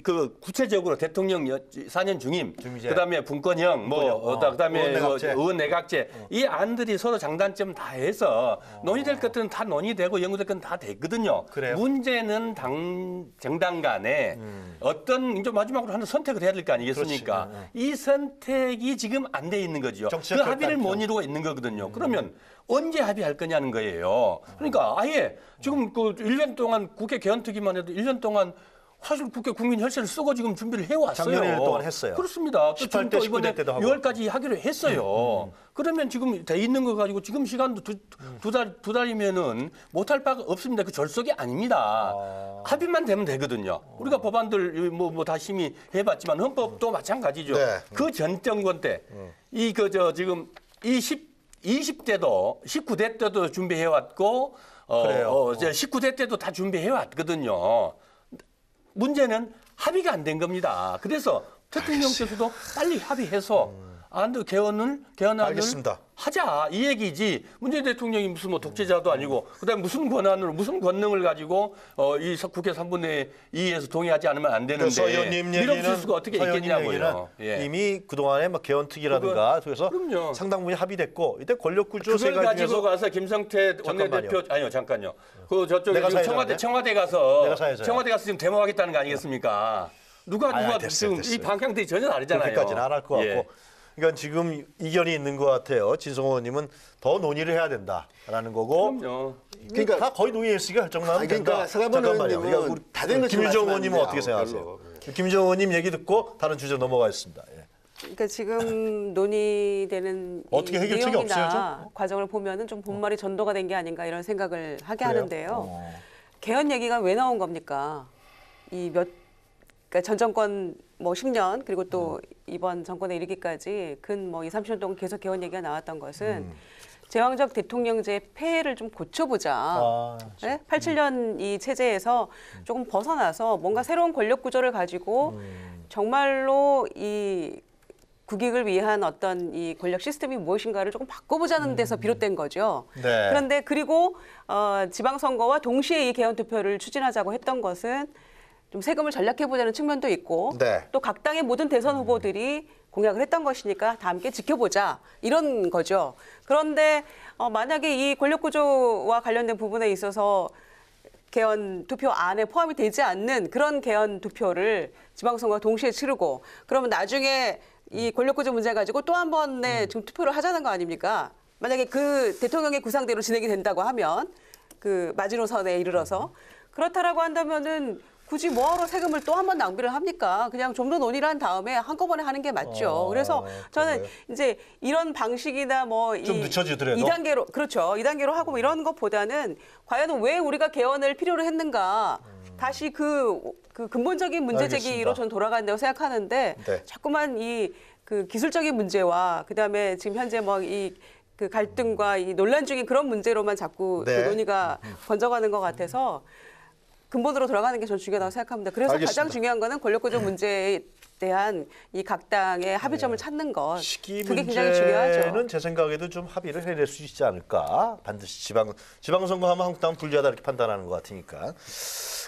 그 구체적으로 대통령 4년 중임, 중임제. 그다음에 분권형 그다음에 의원 내각제 이 안들이 서로 장단점 다 해서 논의될 것들은 다 논의되고 연구될 건 다 됐거든요. 그래요? 문제는 정당 간에 어떤 이제 마지막으로 하는 선택을 해야 될 거 아니겠습니까? 이 선택이 지금 안 돼 있는 거죠. 그 정치적 합의를 못 이루고 있는 거거든요. 그러면 언제 합의할 거냐는 거예요. 그러니까 아예 지금 그 1년 동안 국회 개헌특위만 해도 1년 동안 사실 국회 국민 혈세를 쓰고 지금 준비를 해왔어요. 작년 1년 동안 했어요. 그렇습니다. 또 지금 18대, 또 이번에 19대 때도 하고. 6월까지 하기로 했어요. 그러면 지금 돼 있는 거 가지고 지금 시간도 두 달이면은 못할 바가 없습니다. 그 절석이 아닙니다. 합의만 되면 되거든요. 우리가 법안들 뭐 다 심의해봤지만 헌법도 마찬가지죠. 네. 그 전 정권 때 지금 20대도 19대 때도 준비해왔고 이제 19대 때도 다 준비해왔거든요. 문제는 합의가 안 된 겁니다. 그래서 대통령께서도 빨리 합의해서 개헌안을 알겠습니다. 하자 이 얘기지. 문재인 대통령이 무슨 뭐 독재자도 아니고 그다음에 무슨 권능을 가지고 이 국회 3분의 2에서 동의하지 않으면 안 되는데 서의원님 밀어붙일 얘기는 수가 어떻게 있겠냐고요. 예. 이미 그동안에 막 개헌특위라든가 그래서 그럼요. 상당 부분이 합의됐고 이때 권력 구조 세 그걸 가지 가지고 중에서 가서 김성태 원내대표 아니요 잠깐요. 그 저쪽에 내가 지금 사회자인데? 청와대 내가 가서 사회자야. 지금 데모하겠다는 거 아니겠습니까? 누가 됐어요. 지금 이 방향들이 전혀 다르잖아요. 그렇게까지는 안 할 것 같고. 예. 그러니까 지금 이견이 있는 것 같아요. 진성호 의원님은 더 논의를 해야 된다라는 거고. 그럼요. 그러니까 다 거의 논의했으니까 결정나면 된다. 그러니까 서가번 의원님은 우리 다된 것처럼 김유정 의원님은 말씀하시는데요. 어떻게 생각하세요? 별로. 김유정 의원님 얘기 듣고 다른 주제로 넘어가겠습니다. 예. 그러니까 지금 논의되는 어떻게 이 해결책이 내용이나 없어요, 과정을 보면은 좀 본말이 전도가 된 게 아닌가 이런 생각을 하게 하는데요. 개헌 얘기가 왜 나온 겁니까? 그러니까 전 정권 뭐 10년 그리고 또 이번 정권에 이르기까지 근 뭐 20, 30년 동안 계속 개헌 얘기가 나왔던 것은 제왕적 대통령제 폐해를 좀 고쳐보자. 네? 87년 이 체제에서 조금 벗어나서 뭔가 새로운 권력 구조를 가지고 정말로 이 국익을 위한 어떤 이 권력 시스템이 무엇인가를 조금 바꿔보자는 데서 비롯된 거죠. 네. 그런데 그리고 지방선거와 동시에 이 개헌 투표를 추진하자고 했던 것은 좀 세금을 전략해보자는 측면도 있고 네. 또 각 당의 모든 대선 후보들이 공약을 했던 것이니까 다 함께 지켜보자 이런 거죠. 그런데 만약에 이 권력구조와 관련된 부분에 있어서 개헌 투표 안에 포함이 되지 않는 그런 개헌 투표를 지방선거와 동시에 치르고 그러면 나중에 이 권력구조 문제 가지고 또 한 번의 지금 투표를 하자는 거 아닙니까? 만약에 그 대통령의 구상대로 진행이 된다고 하면 그 마지노선에 이르러서 그렇다라고 한다면은 굳이 뭐하러 세금을 또 한 번 낭비를 합니까? 그냥 좀 더 논의를 한 다음에 한꺼번에 하는 게 맞죠. 그래서 저는 그래요? 이제 이런 방식이나 뭐 좀 늦춰지더라도? 2단계로 그렇죠. 2단계로 하고 뭐 이런 것보다는 과연 왜 우리가 개헌을 필요로 했는가? 다시 그 근본적인 문제 제기로 알겠습니다. 전 돌아간다고 생각하는데 네. 자꾸만 그 기술적인 문제와 그다음에 지금 현재 뭐 그 갈등과 이 논란 중인 그런 문제로만 자꾸 네. 그 논의가 번져가는 것 같아서 근본으로 돌아가는 게 전 중요하다고 생각합니다. 그래서 알겠습니다. 가장 중요한 거는 권력구조 문제에 대한 이 각 당의 합의점을 찾는 것. 시기 그게 굉장히 중요하죠. 문제는 제 생각에도 좀 합의를 해낼 수 있지 않을까. 반드시 지방선거 하면 한국당은 불리하다 이렇게 판단하는 것 같으니까.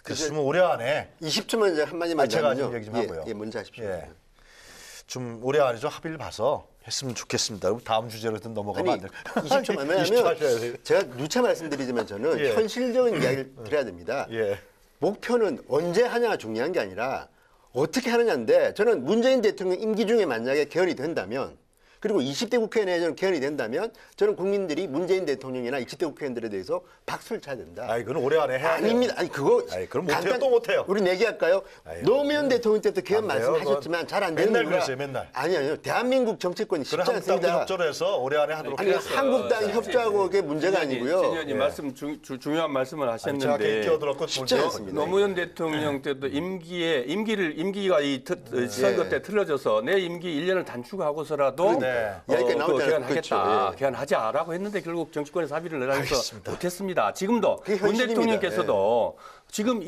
그랬으면 올해 안에 20초만 이제 한마디만 제가 하면요. 좀 얘기 좀 하고요. 먼저 하십시오. 예. 좀 올해 안에 좀 합의를 봐서 했으면 좋겠습니다. 그럼 다음 주제로 좀 넘어가면 안 아니, 돼요. 20초만 20초 왜냐하면 하셔야 돼요. 제가 누차 말씀드리지만 저는 예. 현실적인 이야기를 드려야 됩니다. 예. 목표는 언제 하냐가 중요한 게 아니라 어떻게 하느냐인데 저는 문재인 대통령 임기 중에 만약에 개헌이 된다면 그리고 20대 국회 내에 저는 개헌이 된다면 저는 국민들이 문재인 대통령이나 20대 국회의원들에 대해서 박수를 쳐야 된다. 아, 이건 올해 안에 해야 돼요. 아닙니다. 아니 그거 아니, 그럼 못해요, 또 못해요. 우리 내기할까요? 아유, 노무현 대통령 때부터 개헌 안 돼요, 말씀하셨지만 잘 안 되는 맨날 이유가 그랬어요, 맨날. 아니요. 대한민국 정치권이 쉽지 그래 한국당도 않습니다. 협조를 해서 올해 안에 하도록 아니 하겠어요. 한국당 협조하고 그게 문제가 아니고요. 진현님 말씀 중요한 말씀을 제가 괜히 하셨는데 끼어들었고 쉽지 않습니다. 노무현 대통령 때도 임기가 이 선거 때 틀어져서 내 임기 1년을 단축하고서라도 네. 이야기가 나올 때는 개헌하겠다, 그렇죠. 예. 개헌하자라고 했는데 결국 정치권에서 합의를 내라해서 알겠습니다. 못했습니다. 지금도 그게 문 현실입니다. 대통령께서도 지금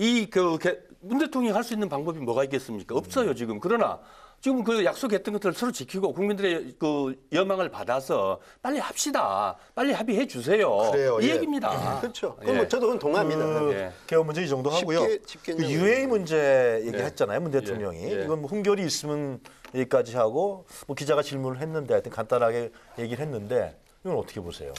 문 대통령이 할 수 있는 방법이 뭐가 있겠습니까? 없어요 지금. 그러나 지금 그 약속했던 것들을 서로 지키고 국민들의 그 여망을 받아서 빨리 합시다. 빨리 합의해 주세요. 그래요, 이 예. 얘기입니다. 그렇죠. 그럼 예. 뭐 저도 그건 동의합니다. 그 예. 개헌 문제 이 정도 하고요. 쉽게 그 UA 문제 얘기했잖아요, 문 예. 대통령이. 예. 이건 뭐 훈결이 있으면 여기까지 하고 뭐 기자가 질문을 했는데 하여튼 간단하게 얘기를 했는데 이건 어떻게 보세요?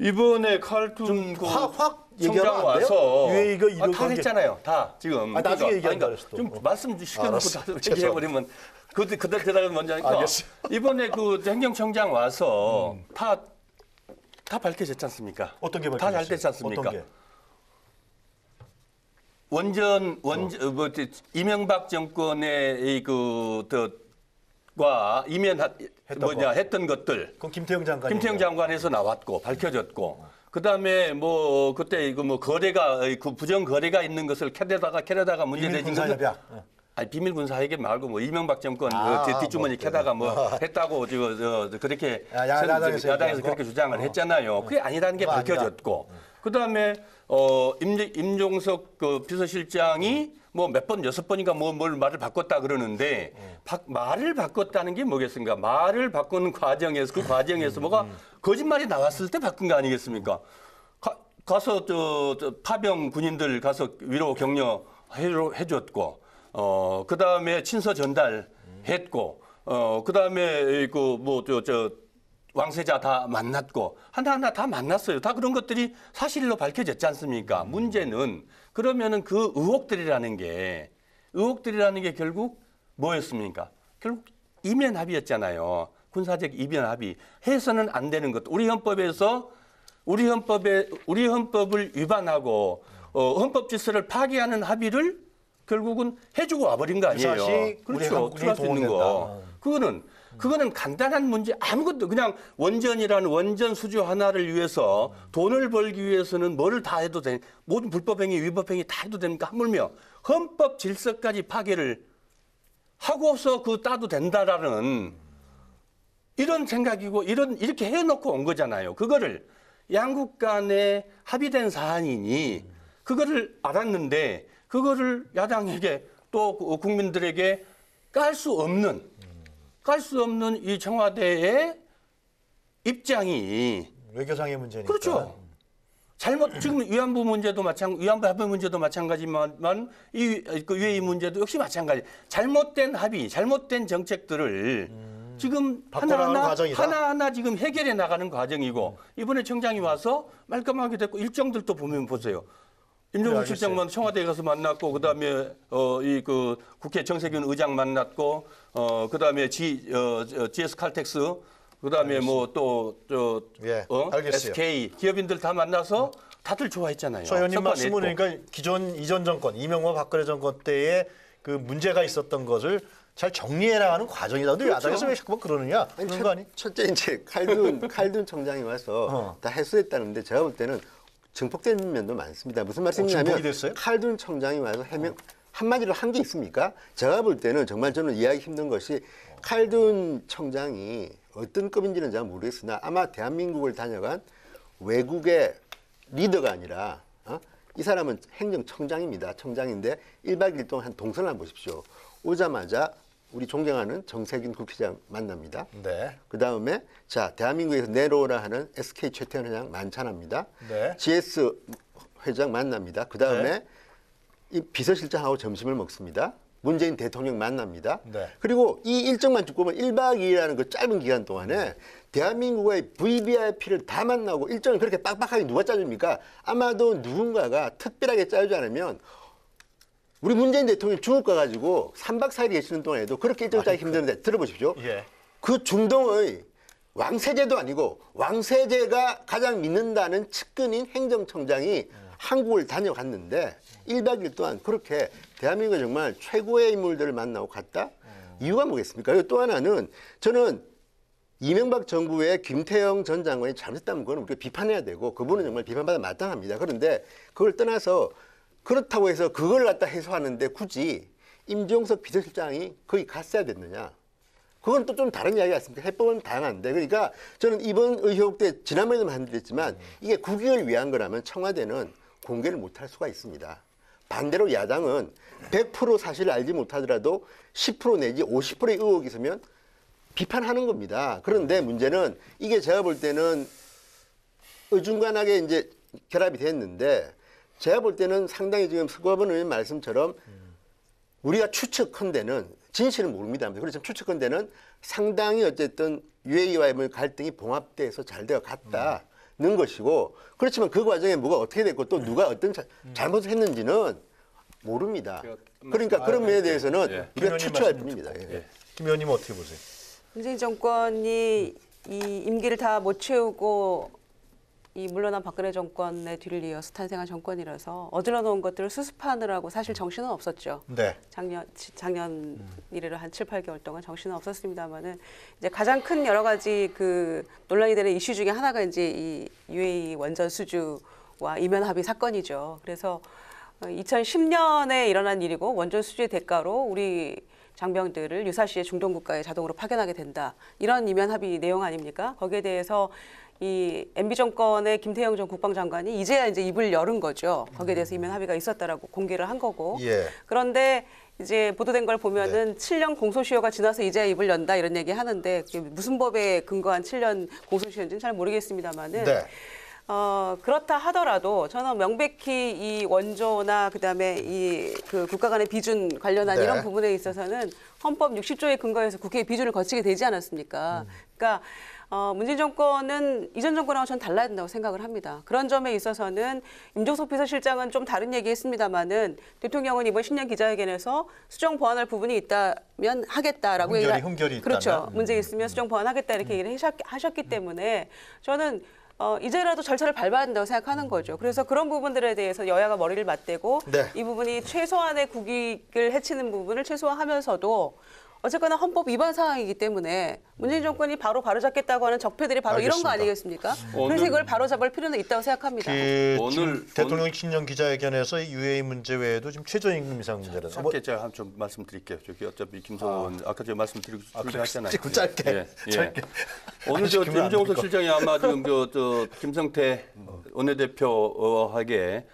이번에 칼툰 그 확 청장 얘기하면 안 돼요? 와서 UA가 이런 다 관계- 했잖아요. 다 지금. 아, 나중에 그러니까, 얘기한다 아니, 그랬어, 또. 좀 말씀 시켜놓고 알았어. 다 얘기해버리면 그들 대답은 먼저 하니까 알겠어요. 이번에 그 행정청장 와서 다 밝혀졌지 않습니까? 어떤 게 다 잘 밝혀졌어요? 됐지 않습니까? 어떤 게? 이명박 정권의 과 했던 것들 그건 김태형 장관이. 김태형 장관에서 나왔고 밝혀졌고 그다음에 뭐 그때 이거 뭐 거래가 그 부정 거래가 있는 것을 캐다가 문제되는 군사협약. 아니 비밀 군사협약 말고 뭐 이명박 정권 아, 그 뒷주머니 뭐, 캐다가 뭐 했다고 그렇게 야당에서 야당에서 얘기하고. 그렇게 주장을 했잖아요. 그게 아니라는 게 그거 아니다. 밝혀졌고 그다음에 임종석 그 비서실장이 뭐 몇 번, 6번인가 뭘 말을 바꿨다 그러는데 말을 바꿨다는 게 뭐겠습니까? 말을 바꾸는 과정에서 그 과정에서 뭐가 거짓말이 나왔을 때 바꾼 거 아니겠습니까? 가서 저 파병 군인들 가서 위로 격려 해줬고 그다음에 친서 전달했고 그다음에 왕세자 다 만났고 하나하나 다 만났어요. 다 그런 것들이 사실로 밝혀졌지 않습니까? 문제는 그러면은 그 의혹들이라는 게 결국 뭐였습니까? 결국 이면 합의였잖아요. 군사적 이면 합의. 해서는 안 되는 것. 우리 헌법을 위반하고 헌법 질서를 파기하는 합의를 결국은 해주고 와버린 거 아니에요. 유사시 우리 그렇죠. 한국이 들어갈 수 있는 거. 동원된다. 그거는 간단한 문제 아무것도 그냥 원전이라는 원전 수주 하나를 위해서 돈을 벌기 위해서는 뭐를 다 해도 돼. 모든 불법행위, 위법행위 다 해도 됩니까? 하물며 헌법 질서까지 파괴를 하고서 따도 된다라는 이런 생각이고 이렇게 해놓고 온 거잖아요. 그거를 양국 간에 합의된 사안이니 그거를 알았는데 그거를 야당에게 또 국민들에게 깔 수 없는 이 청와대의 입장이 외교상의 문제니까. 그렇죠. 지금 위안부 합의 문제도 마찬가지만 이 문제도 역시 마찬가지. 잘못된 합의, 잘못된 정책들을 지금 바꿔나가는 과정이다. 하나하나 지금 해결해 나가는 과정이고 이번에 청장이 와서 말끔하게 됐고 일정들도 보세요. 임종석 실장만 청와대에 가서 만났고 그다음에 국회 정세균 의장 만났고 그다음에 GS 칼텍스 그다음에 알겠어요. SK 기업인들 다 만나서 다들 좋아했잖아요. 서 의원님 성과 말씀은 냈고. 그러니까 이전 정권 이명박 박근혜 정권 때에 그 문제가 있었던 것을 잘 정리해 나가는 과정이다. 근데 야당에서 왜 자꾸 그러느냐? 그런 거 아니? 첫째 이제 칼둔 청장이 와서 다 해소했다는데 제가 볼 때는 증폭된 면도 많습니다. 무슨 말씀이냐면 증폭이 됐어요? 칼둔 청장이 와서 해명 한마디로 한 게 있습니까? 제가 볼 때는 정말 저는 이해하기 힘든 것이 칼둔 청장이 어떤 급인지는 잘 모르겠으나 아마 대한민국을 다녀간 외국의 리더가 아니라 이 사람은 행정청장입니다. 청장인데 1박 2일 동안 한 동선을 한번 보십시오. 오자마자 우리 존경하는 정세균 국회의장 만납니다. 네. 그다음에 대한민국에서 내로라 하는 SK 최태원 회장 만찬합니다. 네. GS 회장 만납니다. 그다음에 네. 이 비서실장하고 점심을 먹습니다. 문재인 대통령 만납니다. 네. 그리고 이 일정만 쭉 보면 1박 2일이라는 그 짧은 기간 동안에 대한민국의 VVIP를 다 만나고 일정을 그렇게 빡빡하게 누가 짜줍니까? 아마도 누군가가 특별하게 짜주지 않으면 우리 문재인 대통령이 중국 가가지고 3박 4일 계시는 동안에도 그렇게 일정 짜기 힘드는데 들어보십시오. 예. 그 중동의 왕세제도 아니고 왕세제가 가장 믿는다는 측근인 행정청장이 한국을 다녀갔는데 1박 2일 동안 그렇게 대한민국의 정말 최고의 인물들을 만나고 갔다? 이유가 뭐겠습니까? 그리고 또 하나는 저는 이명박 정부의 김태형 전 장관이 잘못했다면 그건 우리가 비판해야 되고 그분은 정말 비판받아 마땅합니다. 그런데 그걸 떠나서 그렇다고 해서 그걸 갖다 해소하는데 굳이 임종석 비서실장이 거기 갔어야 됐느냐? 그건 또 좀 다른 이야기 같습니다. 해법은 다양한데. 그러니까 저는 이번 의혹 때 지난번에도 말씀드렸지만 이게 국익을 위한 거라면 청와대는 공개를 못할 수가 있습니다. 반대로 야당은 100% 사실을 알지 못하더라도 10% 내지 50%의 의혹이 있으면 비판하는 겁니다. 그런데 문제는 이게 제가 볼 때는 어중간하게 이제 결합이 됐는데 제가 볼 때는 상당히 지금 서거번 의원 말씀처럼 우리가 추측컨대는 진실은 모릅니다. 그렇지만 추측컨대는 상당히 어쨌든 UAE와의 갈등이 봉합돼서 잘 되어 갔다는 것이고 그렇지만 그 과정에 뭐가 어떻게 됐고 또 누가 어떤 잘못을 했는지는 모릅니다. 그러니까 그런 면에 대해서는 우리가 추측할 뿐입니다. 예. 김 의원님 어떻게 보세요? 문재인 정권이 이 임기를 다 못 채우고 이 물러난 박근혜 정권의 뒤를 이어서 탄생한 정권이라서 어질러 놓은 것들을 수습하느라고 사실 정신은 없었죠. 네. 작년 이래로 한 7, 8개월 동안 정신은 없었습니다만은 이제 가장 큰 여러 가지 그 논란이 되는 이슈 중에 하나가 이제 이 UAE 원전 수주와 이면 합의 사건이죠. 그래서 2010년에 일어난 일이고 원전 수주의 대가로 우리 장병들을 유사시에 중동 국가에 자동으로 파견하게 된다. 이런 이면 합의 내용 아닙니까? 거기에 대해서 이 MB 정권의 김태형 전 국방장관이 이제야 이제 입을 열은 거죠. 거기에 대해서 이면 합의가 있었다라고 공개를 한 거고. 예. 그런데 이제 보도된 걸 보면은 7년 공소시효가 지나서 이제야 입을 연다 이런 얘기 하는데 그게 무슨 법에 근거한 7년 공소시효인지는 잘 모르겠습니다만은. 네. 그렇다 하더라도 저는 명백히 이 원조나 그다음에 이 그 국가 간의 비준 관련한 네. 이런 부분에 있어서는 헌법 60조에 근거해서 국회의 비준을 거치게 되지 않았습니까? 그러니까 문재인 정권은 이전 정권하고 전 달라야 된다고 생각을 합니다. 그런 점에 있어서는 임종석 비서실장은 좀 다른 얘기했습니다마는 대통령은 이번 신년 기자회견에서 수정 보완할 부분이 있다면 하겠다라고 흠결이 있다면? 그렇죠. 문제 있으면 수정 보완하겠다 이렇게 얘기를 하셨기 때문에 저는 이제라도 절차를 밟아야 된다고 생각하는 거죠. 그래서 그런 부분들에 대해서 여야가 머리를 맞대고 네. 이 부분이 최소한의 국익을 해치는 부분을 최소화하면서도 어쨌거나 헌법 위반 사항이기 때문에 문재인 정권이 바로잡겠다고 하는 적폐들이 바로 이런 거 알겠습니다. 아니겠습니까? 그래서 이걸 바로잡을 필요는 있다고 생각합니다. 오늘 대통령 신년 기자회견에서 이 UAE 문제 외에도 지금 최저임금 인상 문제라서 짧게 제가 좀 말씀드릴게요. 저기 어차피 김성원 아까 제가 말씀드리고 하셨잖아요. 짧게. 짧게. 오늘 저 임종석 실장이 아마 지금 저 김성태 원내대표에게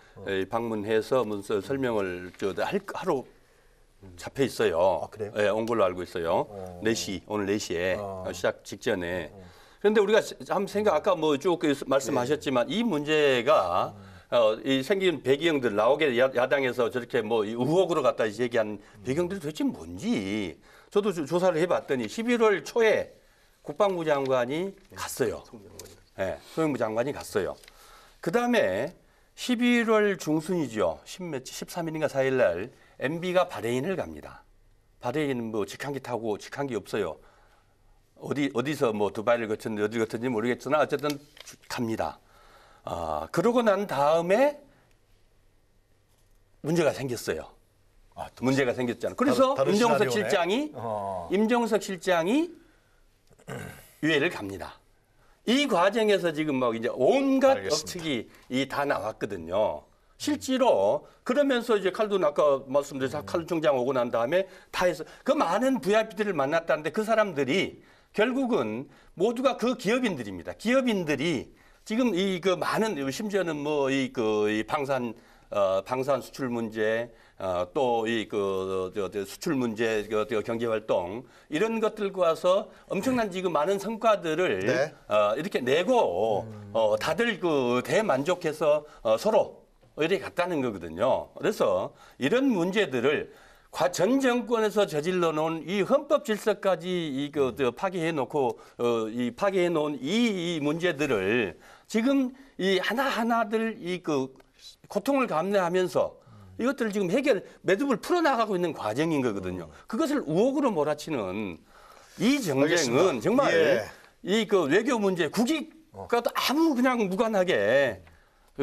방문해서 문서 설명을 하루 잡혀 있어요. 그래요? 네, 온 걸로 알고 있어요. 4시, 오늘 4시에 시작 직전에. 그런데 우리가 한번 아까 뭐 쭉 말씀하셨지만 이 문제가 이 생긴 배경들 나오게 야당에서 저렇게 뭐 의혹으로 갖다 얘기한 배경들이 도대체 뭔지 저도 조사를 해봤더니 11월 초에 국방부 장관이 갔어요. 네, 소영부 장관이 갔어요. 그 다음에 11월 중순이죠. 13일인가 4일 날 MB가 바레인을 갑니다. 바레인은 뭐 직항기 타고 직항기 없어요. 어디서 뭐 두바이를 거쳤는지 어디 거쳤는지 모르겠으나 어쨌든 갑니다. 그러고 난 다음에 문제가 생겼어요. 문제가 생겼잖아요. 그래서 다른 임종석 시나리오네. 실장이 UAE를 갑니다. 이 과정에서 지금 막 이제 온갖 억측이 다 나왔거든요. 실제로 그러면서 이제 칼둔 아까 말씀드린 칼둔 총장 오고 난 다음에 다 해서 그 많은 VIP들을 만났다는데 그 사람들이 결국은 모두가 그 기업인들입니다. 기업인들이 지금 이 그 많은 심지어는 뭐 이 방산 수출 문제 또 이 수출 문제 경제 활동 이런 것들과 와서 엄청난 지금 많은 성과들을 네. 이렇게 내고 다들 대만족해서 서로 이렇게 갔다는 거거든요. 그래서 이런 문제들을 전 정권에서 저질러 놓은 이 헌법 질서까지 파괴해 놓고 이 파괴해 놓은 이 문제들을 지금 이 하나하나들 고통을 감내하면서 이것들을 지금 매듭을 풀어나가고 있는 과정인 거거든요. 그것을 우혹으로 몰아치는 이 정쟁은 알겠습니다. 정말 이 외교 문제 국익과도 아무 그냥 무관하게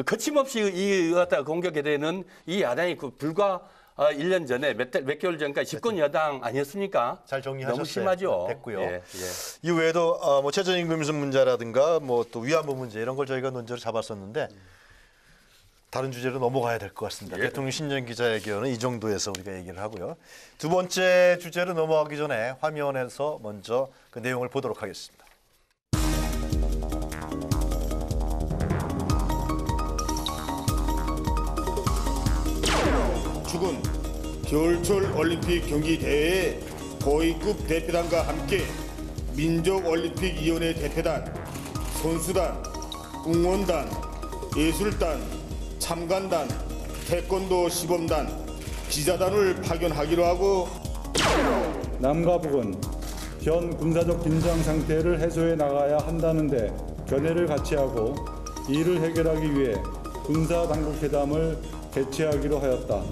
거침없이 갖다 공격에 되는 이 야당이 불과 1년 전에 몇 개월 전까지 집권 여당 아니었습니까? 잘 정리하셨어요. 너무 심하죠. 됐고요. 예. 이외에도 뭐 최저임금 문제라든가 뭐 또 위안부 문제 이런 걸 저희가 논제로 잡았었는데 다른 주제로 넘어가야 될 것 같습니다. 대통령 신년 기자회견은 이 정도에서 우리가 얘기를 하고요. 두 번째 주제로 넘어가기 전에 화면에서 먼저 그 내용을 보도록 하겠습니다. 축은 겨울철 올림픽 경기 대회에 고위급 대표단과 함께 민족올림픽위원회 대표단, 선수단, 응원단, 예술단, 참관단, 태권도 시범단, 기자단을 파견하기로 하고 남과 북은 현 군사적 긴장 상태를 해소해 나가야 한다는데 견해를 같이 하고 이를 해결하기 위해 군사당국 회담을 개최하기로 하였다.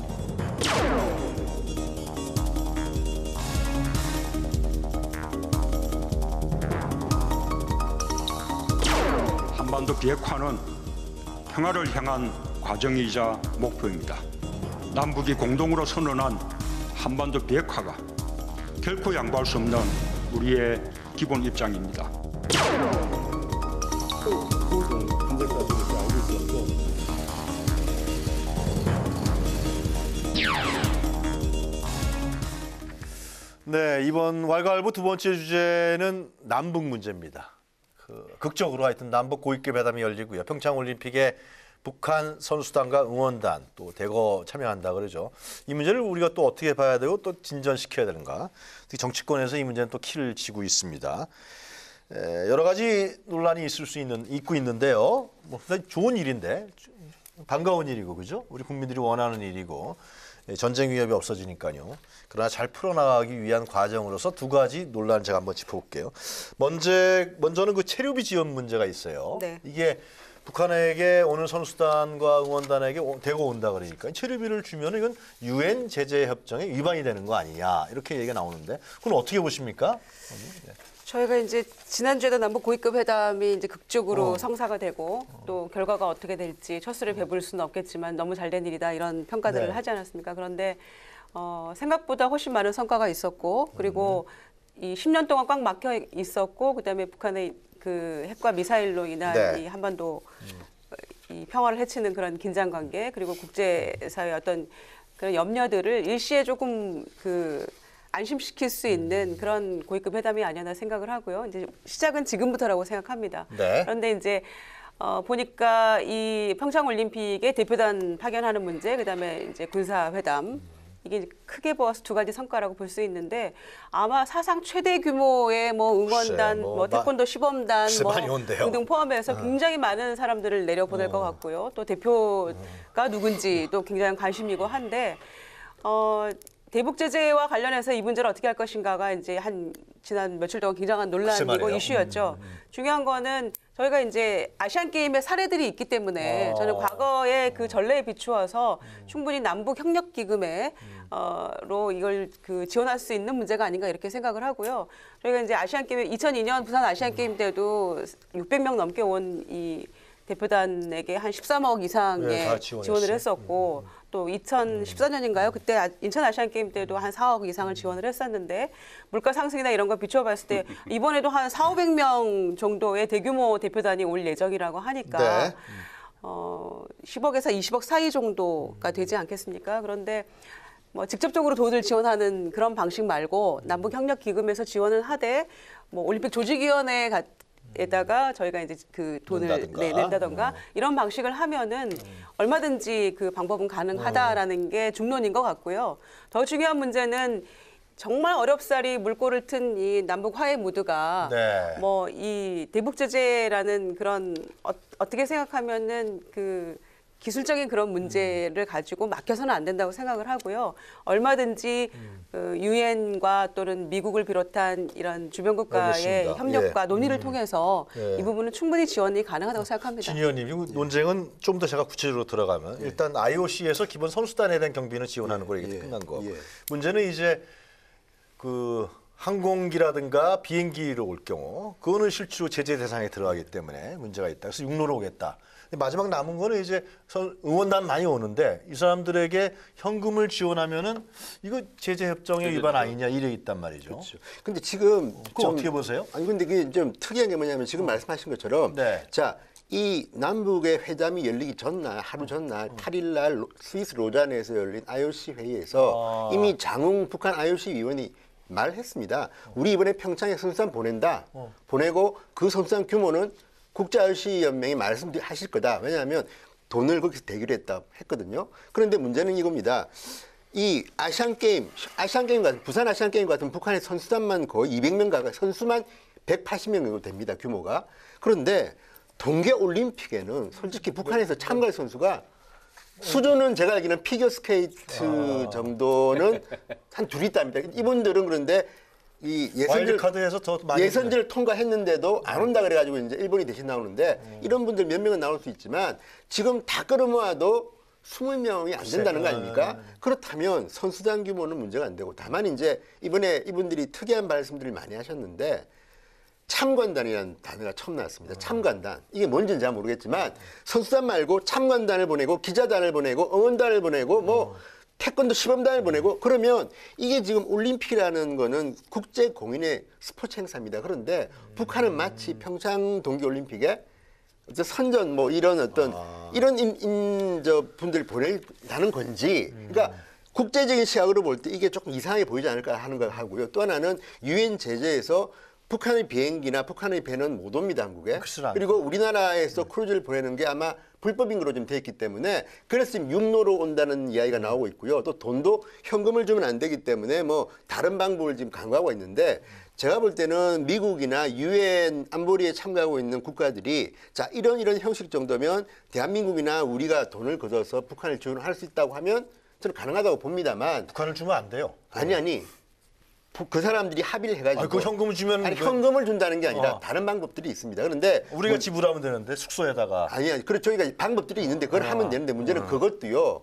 한반도 비핵화는 평화를 향한 과정이자 목표입니다. 남북이 공동으로 선언한 한반도 비핵화가 결코 양보할 수 없는 우리의 기본 입장입니다. 현재까지 이렇게 알고 있었고 네, 이번 왈가왈부 두 번째 주제는 남북 문제입니다. 극적으로 하여튼 남북 고위급 회담이 열리고요. 평창올림픽에 북한 선수단과 응원단 또 대거 참여한다 그러죠. 이 문제를 우리가 또 어떻게 봐야 되고 또 진전시켜야 되는가. 특히 정치권에서 이 문제는 또 키를 쥐고 있습니다. 여러 가지 논란이 있고 있는데요. 뭐 좋은 일인데 반가운 일이고 그죠? 우리 국민들이 원하는 일이고 전쟁 위협이 없어지니까요. 그러나 잘 풀어나가기 위한 과정으로서 두 가지 논란을 제가 한번 짚어볼게요. 먼저는 그 체류비 지원 문제가 있어요. 네. 이게 북한에게 오는 선수단과 응원단에게 대거 온다 그러니까 체류비를 주면 이건 유엔 제재 협정에 위반이 되는 거 아니냐 이렇게 얘기가 나오는데 그건 어떻게 보십니까? 네. 저희가 이제 지난주에도 남북 고위급 회담이 이제 극적으로 성사가 되고 또 결과가 어떻게 될지 첫 술에 배부를 수는 없겠지만 너무 잘된 일이다 이런 평가들을 네. 하지 않았습니까? 그런데 생각보다 훨씬 많은 성과가 있었고 그리고 이 10년 동안 꽉 막혀 있었고 그다음에 북한의 그 핵과 미사일로 인한 네. 이 한반도 이 평화를 해치는 그런 긴장 관계 그리고 국제사회의 어떤 그런 염려들을 일시에 조금 안심시킬 수 있는 그런 고위급 회담이 아니었나 생각을 하고요. 이제 시작은 지금부터라고 생각합니다. 네. 그런데 이제 보니까 이 평창올림픽에 대표단 파견하는 문제, 그다음에 이제 군사회담 이게 크게 보아서 두 가지 성과라고 볼 수 있는데 아마 사상 최대 규모의 뭐 응원단, 글쎄, 뭐 태권도 시범단 뭐 많이 온대요. 등등 포함해서 굉장히 많은 사람들을 내려보낼 것 같고요. 또 대표가 누군지도 굉장히 관심이고 한데 대북 제재와 관련해서 이 문제를 어떻게 할 것인가가 이제 지난 며칠 동안 굉장한 논란이고 이슈였죠. 중요한 거는 저희가 이제 아시안 게임의 사례들이 있기 때문에 저는 과거의 그 전례에 비추어서 충분히 남북 협력 기금에 로 이걸 지원할 수 있는 문제가 아닌가 이렇게 생각을 하고요. 저희가 이제 아시안 게임 2002년 부산 아시안 게임 때도 600명 넘게 온 이 대표단에게 한 13억 이상의 네, 지원을 했었고 또 2014년인가요? 그때 인천 아시안 게임 때도 한 4억 이상을 지원을 했었는데 물가 상승이나 이런 걸 비춰봤을 때 이번에도 한 4,500명 정도의 대규모 대표단이 올 예정이라고 하니까 네. 10억에서 20억 사이 정도가 되지 않겠습니까? 그런데 뭐 직접적으로 돈을 지원하는 그런 방식 말고 남북 협력 기금에서 지원을 하되 뭐 올림픽 조직위원회 에다가 저희가 이제 그 돈을 낸다던가 이런 방식을 하면은 얼마든지 그 방법은 가능하다라는 게 중론인 것 같고요. 더 중요한 문제는 정말 어렵사리 물꼬를 튼 이 남북 화해 무드가 네. 뭐 이 대북 제재라는 그런 어떻게 생각하면은 기술적인 그런 문제를 가지고 맡겨서는 안 된다고 생각을 하고요. 얼마든지 유엔과 또는 미국을 비롯한 이런 주변 국가의 알겠습니다. 협력과 예. 논의를 통해서 예. 이 부분은 충분히 지원이 가능하다고 생각합니다. 진 의원님, 이 논쟁은 좀 더 제가 구체적으로 들어가면 일단 IOC에서 기본 선수단에 대한 경비는 지원하는 걸로 이게 끝난 거. 문제는 이제 그 항공기라든가 비행기로 올 경우 그거는 실제로 제재 대상에 들어가기 때문에 문제가 있다. 그래서 육로로 오겠다. 근데 마지막 남은 거는 이제 응원단 많이 오는데 이 사람들에게 현금을 지원하면은 이거 제재 협정에 위반 아니냐 이래 있단 말이죠. 그렇죠. 근데 지금 그거 어떻게 보세요? 아니 근데 그게 좀 특이한 게 뭐냐면 지금 말씀하신 것처럼 네. 자, 이 남북의 회담이 열리기 전날 하루 전날 8일 날 스위스 로잔에서 열린 IOC 회의에서 이미 장웅 북한 IOC 위원이 말했습니다. 우리 이번에 평창에 선수단 보낸다. 보내고 그 선수단 규모는 국제 IOC 연맹이 말씀하실 거다. 왜냐하면 돈을 거기서 대기로 했거든요. 그런데 문제는 이겁니다. 이 아시안 게임 같은 부산 아시안 게임 같은 북한의 선수단만 거의 200명 가까이 선수만 180명 정도 됩니다. 규모가. 그런데 동계 올림픽에는 솔직히 북한에서 참가할 선수가 수준은 제가 알기로는 피겨스케이트 정도는 한 둘이 있답니다. 이분들은 그런데 이 와일드카드에서 더 많이 예선제를 통과했는데도 안 온다 그래가지고 이제 일본이 대신 나오는데 이런 분들 몇 명은 나올 수 있지만 지금 다 끌어모아도 20명이 안 된다는 거 아닙니까? 그렇다면 선수단 규모는 문제가 안 되고 다만 이제 이번에 이분들이 특이한 말씀들을 많이 하셨는데 참관단이라는 단어가 처음 나왔습니다. 참관단. 이게 뭔지는 잘 모르겠지만 선수단 말고 참관단을 보내고 기자단을 보내고 응원단을 보내고 뭐 태권도 시범단을 보내고 그러면 이게 지금 올림픽이라는 거는 국제 공인의 스포츠 행사입니다. 그런데 북한은 마치 평창 동계올림픽에 선전 뭐 이런 어떤 이런 저 분들 보낸다는 건지 그러니까 국제적인 시각으로 볼 때 이게 조금 이상하게 보이지 않을까 하는 걸 하고요. 또 하나는 유엔 제재에서 북한의 비행기나 북한의 배는 못 옵니다, 한국에. 그리고 우리나라에서 크루즈를 보내는 게 아마 불법인 걸로 좀 돼 있기 때문에 그래서 지금 육로로 온다는 이야기가 나오고 있고요. 또 돈도 현금을 주면 안 되기 때문에 뭐 다른 방법을 지금 강구하고 있는데 제가 볼 때는 미국이나 유엔 안보리에 참가하고 있는 국가들이 자 이런 형식 정도면 대한민국이나 우리가 돈을 걷어서 북한을 지원할 수 있다고 하면 저는 가능하다고 봅니다만 북한을 주면 안 돼요. 아니 그 사람들이 합의를 해가지고 그 현금을 주면 현금을 준다는 게 아니라 다른 방법들이 있습니다. 그런데 우리가 지불하면 되는데 숙소에다가 아니 그렇죠. 그러니까 방법들이 있는데 그걸 하면 되는데 문제는 그것도요.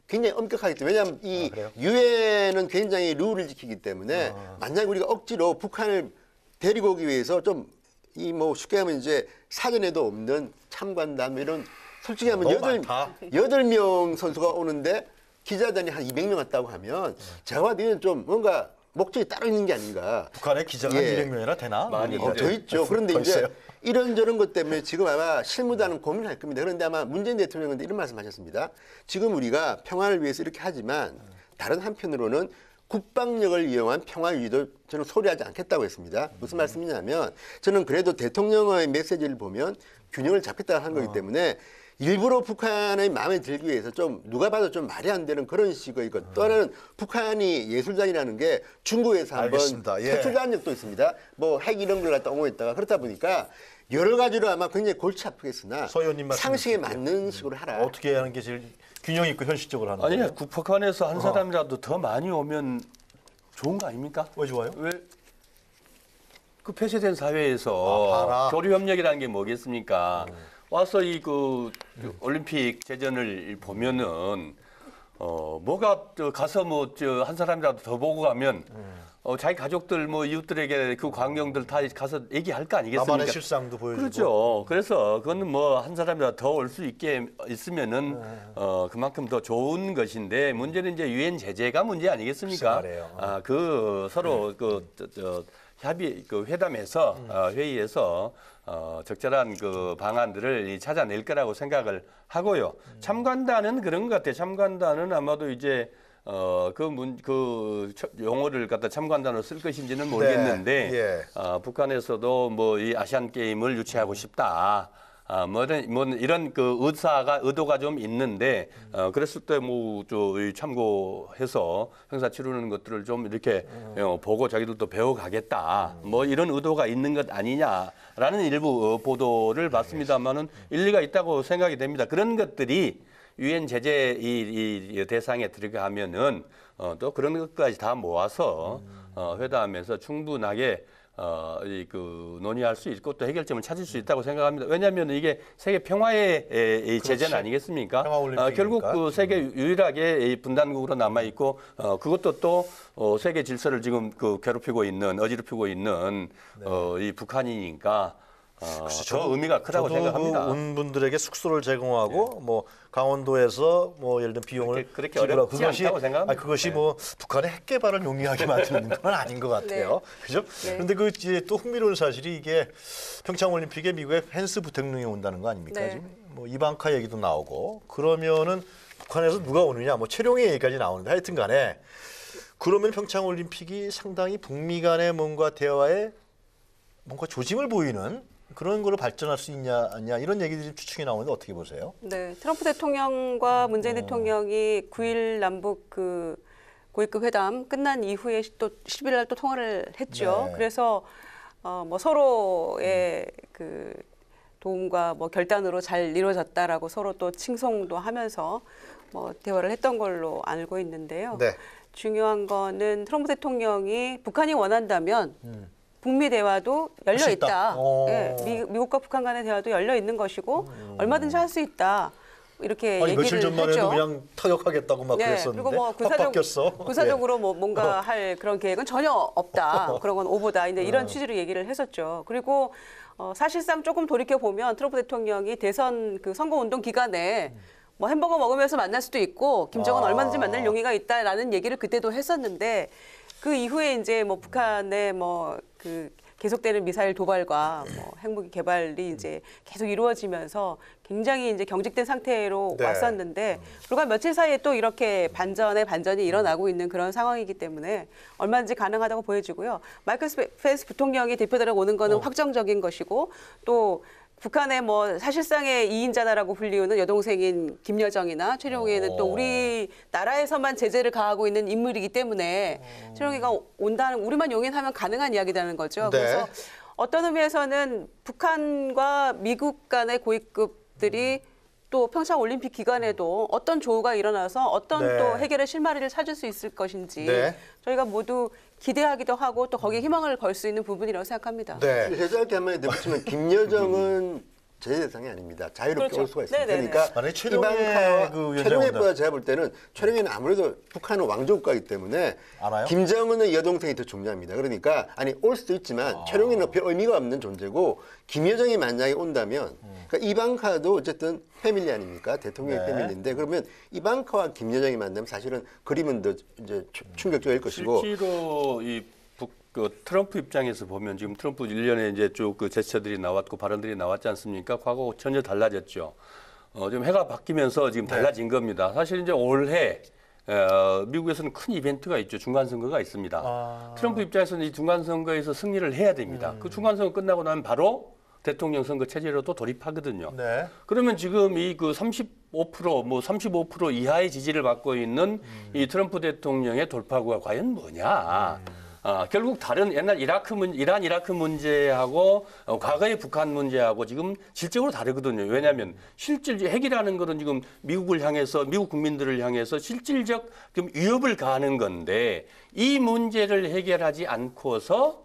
굉장히 엄격하기 때문에 왜냐하면 이 유엔은 굉장히 룰을 지키기 때문에 만약에 우리가 억지로 북한을 데리고 오기 위해서 좀 이 뭐 쉽게 하면 이제 사전에도 없는 참관단 이런 솔직히 하면 8명 선수가 오는데 기자단이 한 200명 왔다고 하면 제가 봐도 좀 뭔가 목적이 따로 있는 게 아닌가. 북한에 기자가 200명이나 되나? 많이 더 있죠. 그런데 이제 이런저런 것 때문에 지금 아마 실무단은 고민할 겁니다. 그런데 아마 문재인 대통령은 이런 말씀하셨습니다. 지금 우리가 평화를 위해서 이렇게 하지만 다른 한편으로는 국방력을 이용한 평화 유지도 저는 소리하지 않겠다고 했습니다. 무슨 말씀이냐면 저는 그래도 대통령의 메시지를 보면 균형을 잡겠다고 한 거기 때문에 일부러 북한의 마음에 들기 위해서 좀 누가 봐도 좀 말이 안 되는 그런 식의 것. 또 하나는 북한이 예술단이라는 게 중국에서 한번 퇴출한 적도 있습니다. 뭐 핵 이런 걸 갖다 옹호했다가 그렇다 보니까 여러 가지로 아마 굉장히 골치 아프겠으나 상식에 맞는 식으로 하라. 어떻게 하는 게 제일 균형 있고 현실적으로 하는 거예요? 아니 북한에서 한 사람이라도 더 많이 오면 좋은 거 아닙니까? 왜 좋아요? 왜? 그 폐쇄된 사회에서 교류 협력이라는 게 뭐겠습니까? 와서 이 그 올림픽 제전을 보면은 뭐가 가서 뭐 한 사람이라도 더 보고 가면 자기 가족들 뭐 이웃들에게 그 광경들 다 가서 얘기할 거 아니겠습니까? 나만의 실상도 보여주고. 그렇죠. 그래서 그거는 뭐 한 사람이라도 더 올 수 있게 있으면은 그만큼 더 좋은 것인데 문제는 이제 유엔 제재가 문제 아니겠습니까? 그 서로 협의 그 회담에서 회의에서 적절한 그 방안들을 찾아낼 거라고 생각을 하고요. 참관단은 그런 것 같아요. 참관단은 아마도 이제 그 용어를 갖다 참관단으로 쓸 것인지는 모르겠는데 북한에서도 뭐 이 아시안 게임을 유치하고 싶다. 뭐 이런 그 의도가 좀 있는데 그랬을 때 뭐 참고해서 행사 치르는 것들을 좀 이렇게 보고 자기들도 배워가겠다. 뭐 이런 의도가 있는 것 아니냐라는 일부 보도를 봤습니다만은 일리가 있다고 생각이 됩니다. 그런 것들이 유엔 제재 이 대상에 들어가면은 또 그런 것까지 다 모아서 회담에서 충분하게 그 논의할 수 있고 또 해결점을 찾을 수 있다고 생각합니다. 왜냐하면 이게 세계 평화의 이 제재는 아니겠습니까? 평화올림픽이니까. 결국 그 세계 유일하게 이 분단국으로 남아 있고 그것도 또 세계 질서를 지금 그 괴롭히고 있는 어지럽히고 있는 이 북한이니까. 저 의미가 크다고 생각합니다. 온 분들에게 숙소를 제공하고 뭐 강원도에서 뭐 예를 들면 비용을 그렇게 지불하고 어렵지 않다고 생각합니다. 그것이 뭐 북한의 핵 개발을 용이하게 만드는 건 아닌 것 같아요. 그죠? 그런데 그 이제 또 흥미로운 사실이 이게 평창 올림픽에 미국의 펜스 부통령이 온다는 거 아닙니까? 네. 지금 뭐 이방카 얘기도 나오고 그러면은 북한에서 누가 오느냐 뭐 최룡의 얘기까지 나오는데 하여튼간에 그러면 평창 올림픽이 상당히 북미 간의 뭔가 대화에 뭔가 조짐을 보이는 그런 거로 발전할 수 있냐 아니냐 이런 얘기들이 추측이 나오는데 어떻게 보세요? 네, 트럼프 대통령과 문재인 대통령이 9일 남북 그 고위급 회담 끝난 이후에 또 10일 날 또 통화를 했죠. 네. 그래서 뭐 서로의 그 도움과 뭐 결단으로 잘 이루어졌다라고 서로 또 칭송도 하면서 뭐 대화를 했던 걸로 알고 있는데요. 네. 중요한 거는 트럼프 대통령이 북한이 원한다면 북미 대화도 열려 수 있다. 있다. 예, 미국과 북한 간의 대화도 열려 있는 것이고 얼마든지 할 수 있다. 이렇게 아니, 얘기를 며칠 전만 해도 했죠. 그냥 타격하겠다고 막 그랬었는데 그리고 뭐 확 바뀌었어. 군사적으로 뭐 뭔가 할 그런 계획은 전혀 없다. 그런 건 오보다. 이제 이런 취지로 얘기를 했었죠. 그리고 사실상 조금 돌이켜 보면 트럼프 대통령이 대선 그 선거 운동 기간에 뭐 햄버거 먹으면서 만날 수도 있고 김정은 얼마든지 만날 용의가 있다라는 얘기를 그때도 했었는데 그 이후에 이제 뭐 북한의 뭐 그 계속되는 미사일 도발과 뭐 핵무기 개발이 이제 계속 이루어지면서 굉장히 이제 경직된 상태로 네. 왔었는데 불과 며칠 사이에 또 이렇게 반전이 일어나고 있는 그런 상황이기 때문에 얼마든지 가능하다고 보여지고요. 마이클 펜스 부통령이 대표단에 오는 거는 확정적인 것이고 또 북한의 뭐 사실상의 2인자다라고 불리우는 여동생인 김여정이나 최룡해는 또 우리 나라에서만 제재를 가하고 있는 인물이기 때문에 최룡해가 온다는 우리만 용인하면 가능한 이야기라는 거죠. 네. 그래서 어떤 의미에서는 북한과 미국 간의 고위급들이 또 평창 올림픽 기간에도 어떤 조우가 일어나서 어떤 네. 또 해결의 실마리를 찾을 수 있을 것인지 네. 저희가 모두 기대하기도 하고 또 거기에 희망을 걸 수 있는 부분이라고 생각합니다. 네. 근데 짧게 한마디 덧붙이면 김여정은 제재 대상이 아닙니다. 자유롭게 그렇죠. 올 수가 있습니다. 네네네. 그러니까 만약에 최룡해 이방카와 그 위원장이 최룡해보다 제가 볼 때는 최룡해는 아무래도 북한은 왕족국가이기 때문에 알아요? 김정은의 여동생이 더 중요합니다. 그러니까 아니 올 수도 있지만 최룡해는 별 의미가 없는 존재고 김여정이 만약에 온다면 그러니까 이방카도 어쨌든 패밀리 아닙니까? 대통령의 네. 패밀리인데 그러면 이방카와 김여정이 만나면 사실은 그림은 더 이제 충격적일 것이고 실제로 그 트럼프 입장에서 보면 지금 트럼프 1년에 이제 쭉 그 제스처들이 나왔고 발언들이 나왔지 않습니까? 과거하고 전혀 달라졌죠. 지금 해가 바뀌면서 지금 달라진 겁니다. 사실 이제 올해 미국에서는 큰 이벤트가 있죠. 중간선거가 있습니다. 트럼프 입장에서는 이 중간선거에서 승리를 해야 됩니다. 그 중간선거 끝나고 나면 바로 대통령 선거 체제로 또 돌입하거든요. 네. 그러면 지금 이 그 35% 뭐 35% 이하의 지지를 받고 있는 이 트럼프 대통령의 돌파구가 과연 뭐냐? 결국 다른 옛날 이란 이라크 문제하고 과거의 북한 문제하고 지금 실적으로 다르거든요. 왜냐하면 실질 핵이라는 것은 지금 미국을 향해서 미국 국민들을 향해서 실질적 좀 위협을 가하는 건데 이 문제를 해결하지 않고서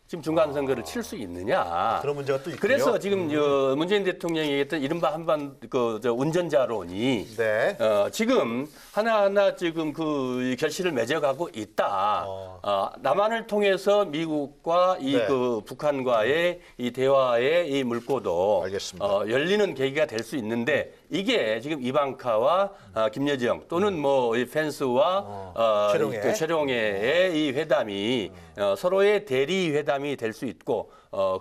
지금 중간선거를 칠 수 있느냐. 그런 문제가 또 있군요. 그래서 지금 문재인 대통령이 얘기했던 이른바 한반 운전자론이 네. 지금 하나하나 지금 그 결실을 맺어가고 있다. 남한을 통해서 미국과 이 네. 그 북한과의 이 대화의 이 물꼬도 알겠습니다. 열리는 계기가 될 수 있는데 이게 지금 이방카와 김여정 또는 뭐 이 펜스와 최룡해. 그 최룡해의 이 회담이 서로의 대리 회담이 될 수 있고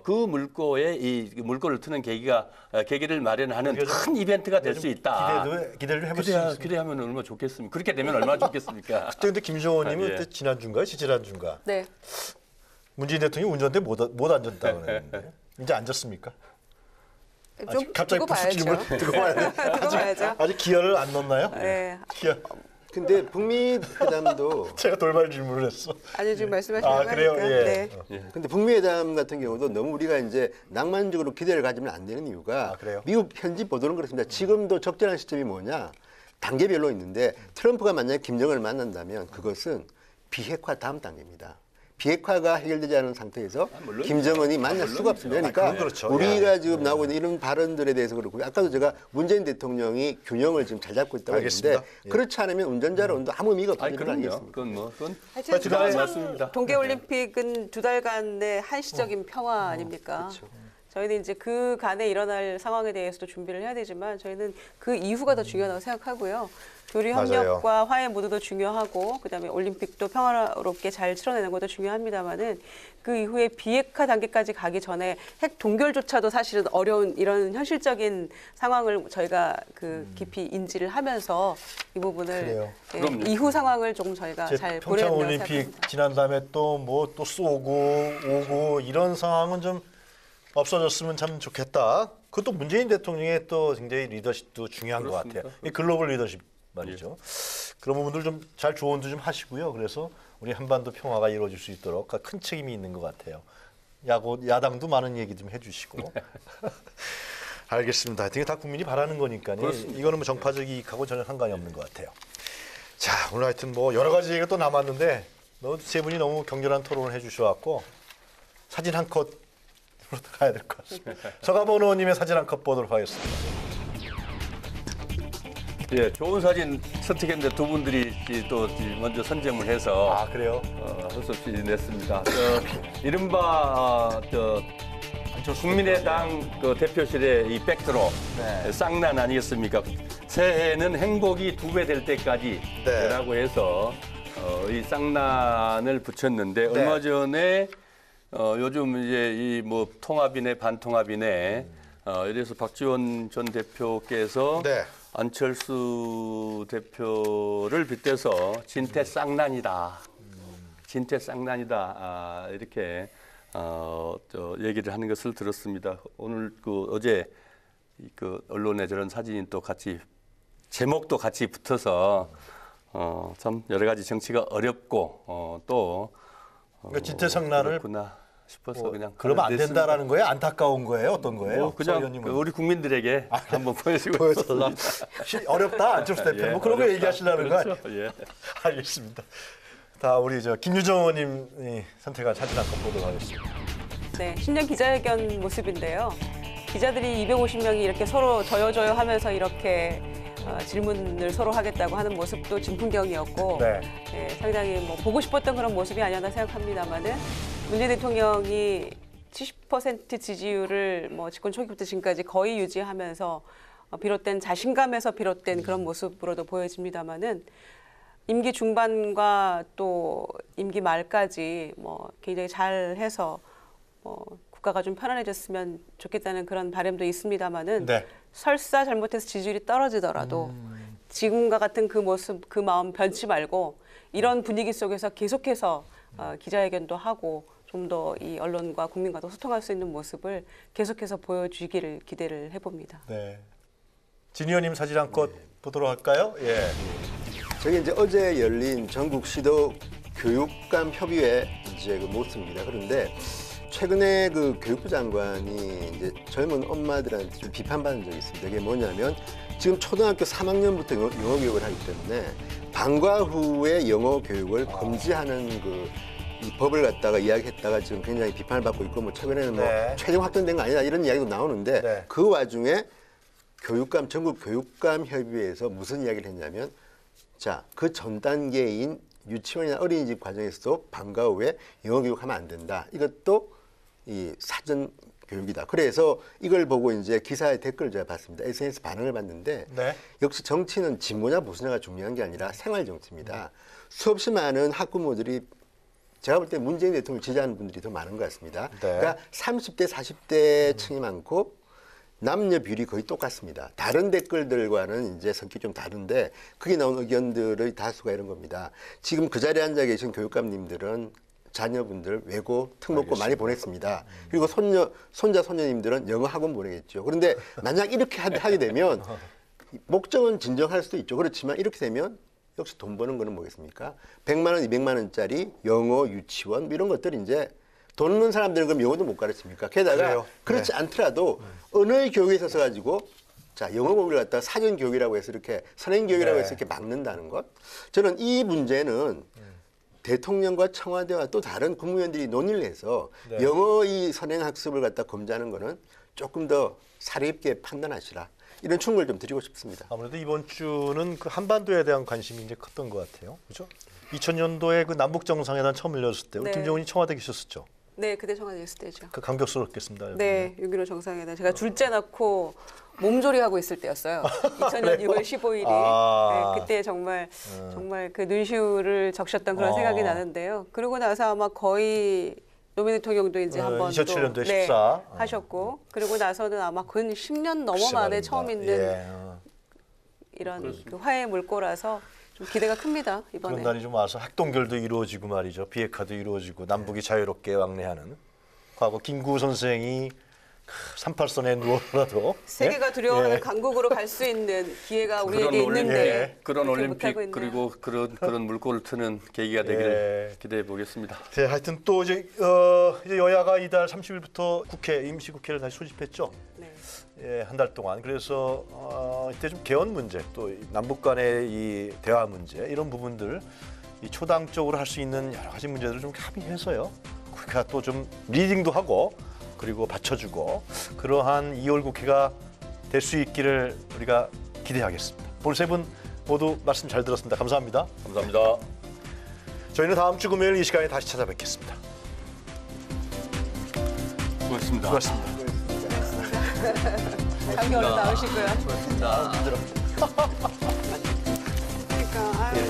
그 물꼬에 이 물꼬를 트는 계기를 마련하는 큰 이벤트가 될 수 있다. 기대를 해볼 수 있습니다. 기대하면 얼마나 좋겠습니까? 그렇게 되면 얼마나 좋겠습니까? 그때 근데 김정은님은 예. 그때 지난주인가요? 지지난주인가? 네. 문재인 대통령이 운전대 못 앉았다고 그랬는데 이제 앉았습니까? 좀 갑자기 두고 부스 봐야죠. 질문 듣고 봐야 돼. 두고 봐야죠. 아직 기어를 안 넣었나요? 네. 기어. 근데 북미 회담도 제가 돌발 질문을 했어. 아니 지금 말씀하시는 아, 그래요? 거니까. 예. 네. 근데 북미 회담 같은 경우도 너무 우리가 이제 낭만적으로 기대를 가지면 안 되는 이유가 아, 그래요? 미국 현지 보도는 그렇습니다. 지금도 적절한 시점이 뭐냐? 단계별로 있는데 트럼프가 만약에 김정은을 만난다면 그것은 비핵화 다음 단계입니다. 비핵화가 해결되지 않은 상태에서 김정은이 만날 수가 없습니다. 그러니까 그건 그렇죠. 우리가 지금 나오고 있는 이런 발언들에 대해서 그렇고 아까도 제가 문재인 대통령이 균형을 지금 잘 잡고 있다고 알겠습니다. 했는데 그렇지 않으면 운전자로는 아무 의미가 아니 없는 거 그럼요. 아니겠습니까? 그건 하여튼 지난해 맞습니다. 동계올림픽은 2달간의 한시적인 평화 아닙니까? 저희는 이제 그 간에 일어날 상황에 대해서도 준비를 해야 되지만 저희는 그 이후가 더 중요하다고 생각하고요. 교류 협력과 화해 모두도 중요하고 그다음에 올림픽도 평화롭게 잘 치러내는 것도 중요합니다만은 그 이후에 비핵화 단계까지 가기 전에 핵 동결조차도 사실은 어려운 이런 현실적인 상황을 저희가 그 깊이 인지를 하면서 이 부분을 예, 이후 상황을 조금 저희가 잘 고려해야 평창 된다고 올림픽 생각합니다. 지난 다음에 또 뭐 또 쏘고 오고 이런 상황은 좀 없어졌으면 참 좋겠다. 그것도 문재인 대통령의 또 굉장히 리더십도 중요한 것 같아요. 이 글로벌 리더십 말이죠. 그런 부분들 좀 잘 조언도 좀 하시고요. 그래서 우리 한반도 평화가 이루어질 수 있도록 큰 책임이 있는 것 같아요. 야당도 많은 얘기 좀 해주시고. 알겠습니다. 하여튼 다 국민이 바라는 거니까요. 그렇습니다. 이거는 뭐 정파적 이익하고 전혀 상관이 없는 것 같아요. 자, 오늘 하여튼 뭐 여러 가지 얘기가 또 남았는데 세 분이 너무 격렬한 토론을 해주셔갖고 사진 한 컷 가야 될 것 같습니다. 서가모 의원님의 사진 한 컷 보도록 하겠습니다. 예, 좋은 사진 선택했는데 두 분들이 또 먼저 선점을 해서 아, 그래요? 할 수 없이 냈습니다. 이른바 국민의당 그 대표실의 이 백드롭 쌍난 아니겠습니까? 새해에는 행복이 2배 될 때까지라고 해서 이 쌍난을 붙였는데 얼마 전에 요즘 이제 이 뭐 통합이네 반통합이네 이래서 박지원 전 대표께서 안철수 대표를 빗대서 진퇴 쌍난이다. 진퇴 쌍난이다. 이렇게 얘기를 하는 것을 들었습니다. 오늘 어제 그 언론에 저런 사진이 또 같이 제목도 같이 붙어서 참 여러 가지 정치가 어렵고 또 그러니까 진퇴상난을 그렇구나 싶어서 그냥 그러면 안 냈습니다. 된다라는 거예요? 안타까운 거예요? 어떤 거예요? 그냥 우리 국민들에게 한번 보여주고 보여달라. 어렵다 안철수 대표. 뭐 그런 거 얘기하시려는 거 아니에요? 예. 알겠습니다. 다 우리 김유정 의원님이 선택한 사진 한 컷 보도록 하겠습니다. 네, 신년 기자회견 모습인데요. 기자들이 250명이 이렇게 서로 저요저요 하면서 이렇게 질문을 서로 하겠다고 하는 모습도 진풍경이었고 예, 상당히 뭐 보고 싶었던 그런 모습이 아니었나 생각합니다만은 문재인 대통령이 70% 지지율을 뭐 집권 초기부터 지금까지 거의 유지하면서 비롯된 자신감에서 비롯된 그런 모습으로도 보여집니다만은 임기 중반과 또 임기 말까지 뭐 굉장히 잘해서 국가가 좀 편안해졌으면 좋겠다는 그런 바람도 있습니다만은 설사 잘못해서 지지율이 떨어지더라도 지금과 같은 그 모습, 그 마음 변치 말고 이런 분위기 속에서 계속해서 기자회견도 하고 좀 더 이 언론과 국민과도 소통할 수 있는 모습을 계속해서 보여주기를 기대를 해봅니다. 네. 진 의원님 사진 한 컷 보도록 할까요? 예. 저게 이제 어제 열린 전국 시도 교육감 협의회 이제 그 모습입니다. 그런데 최근에 그 교육부 장관이 이제 젊은 엄마들한테 좀 비판받은 적이 있습니다. 이게 뭐냐면 지금 초등학교 3학년부터 영어 교육을 하기 때문에 방과 후에 영어 교육을 금지하는 이 법을 갖다가 이야기했다가 지금 굉장히 비판을 받고 있고 뭐 최근에는 뭐 최종 확정된 거 아니다 이런 이야기도 나오는데 그 와중에 전국 교육감 협의회에서 무슨 이야기를 했냐면 자, 그 전 단계인 유치원이나 어린이집 과정에서도 방과 후에 영어 교육하면 안 된다. 이것도 이 사전 교육이다. 그래서 이걸 보고 이제 기사의 댓글을 제가 봤습니다. SNS 반응을 봤는데 역시 정치는 진보냐 보수냐가 중요한 게 아니라 생활 정치입니다. 수없이 많은 학부모들이 제가 볼 때 문재인 대통령을 지지하는 분들이 더 많은 것 같습니다. 그러니까 30대, 40대 층이 많고 남녀 비율이 거의 똑같습니다. 다른 댓글들과는 이제 성격이 좀 다른데 거기 나온 의견들의 다수가 이런 겁니다. 지금 그 자리에 앉아 계신 교육감님들은 자녀분들 외고 특목고 많이 보냈습니다. 그리고 손자 손녀님들은 영어 학원 보내겠죠. 그런데 만약 이렇게 하게 되면 목적은 진정할 수도 있죠. 그렇지만 이렇게 되면 역시 돈 버는 거는 뭐겠습니까? 100만 원, 200만 원짜리 영어 유치원 이런 것들 이제 돈 없는 사람들은 그럼 영어도 못 가르칩니까? 게다가 그래요. 그렇지 않더라도 언어의 교육에 있어서 가지고 자, 영어 공부를 갖다가 사전 교육이라고 해서 이렇게 선행 교육이라고 해서 이렇게 막는다는 것. 저는 이 문제는 대통령과 청와대와 또 다른 국무위원들이 논의를 해서 영어 이 선행 학습을 갖다 검토하는 거는 조금 더 사려 있게 판단하시라. 이런 충고를 좀 드리고 싶습니다. 아무래도 이번 주는 그 한반도에 대한 관심이 이제 컸던 것 같아요. 그렇죠? 2000년도에 그 남북 정상회담 처음 열렸을 때 우리 네. 김정은이 청와대 계셨었죠. 네, 그때 청와대 있을 때죠. 그 감격스럽겠습니다. 네, 6.15 정상회담. 제가 둘째 낳고 몸조리하고 있을 때였어요. 2000년 6월 15일이. 아. 네, 그때 정말 그 눈시울을 적셨던 그런 생각이 나는데요. 그러고 나서 아마 거의 노무현 대통령도 이제 한번 2007년도에 네, 14 하셨고 그리고 나서는 아마 근 10년 넘어 만에 처음 있는 이런 그 화해 물꼬라서 좀 기대가 큽니다. 이번에. 그런 날이 좀 와서 핵동결도 이루어지고 말이죠. 비핵화도 이루어지고 남북이 자유롭게 왕래하는 과거 김구 선생이 38선에 누워라도 세계가 두려워하는 강국으로 갈 수 있는 기회가 우리에게 있는데 그런 그렇게 올림픽 못하고 있네요. 그리고 그런 물꼬를 트는 계기가 되기를 기대해 보겠습니다. 네, 하여튼 또 이제 여야가 이달 30일부터 국회 임시국회를 다시 소집했죠. 네. 예, 한 달 동안. 그래서 이때 좀 개헌 문제, 또 남북 간의 이 대화 문제 이런 부분들 이 초당적으로 할 수 있는 여러 가지 문제들을 좀 합의해서요. 국회가 또 좀 리딩도 하고 그리고 받쳐주고 그러한 2월 국회가 될 수 있기를 우리가 기대하겠습니다. 오늘 세 분 모두 말씀 잘 들었습니다. 감사합니다. 감사합니다. 저희는 다음 주 금요일 이 시간에 다시 찾아뵙겠습니다. 수고하셨습니다. 수고하셨습니다. 감기 얼른 나으시고요. 수고하셨습니다. 그러니까 아유.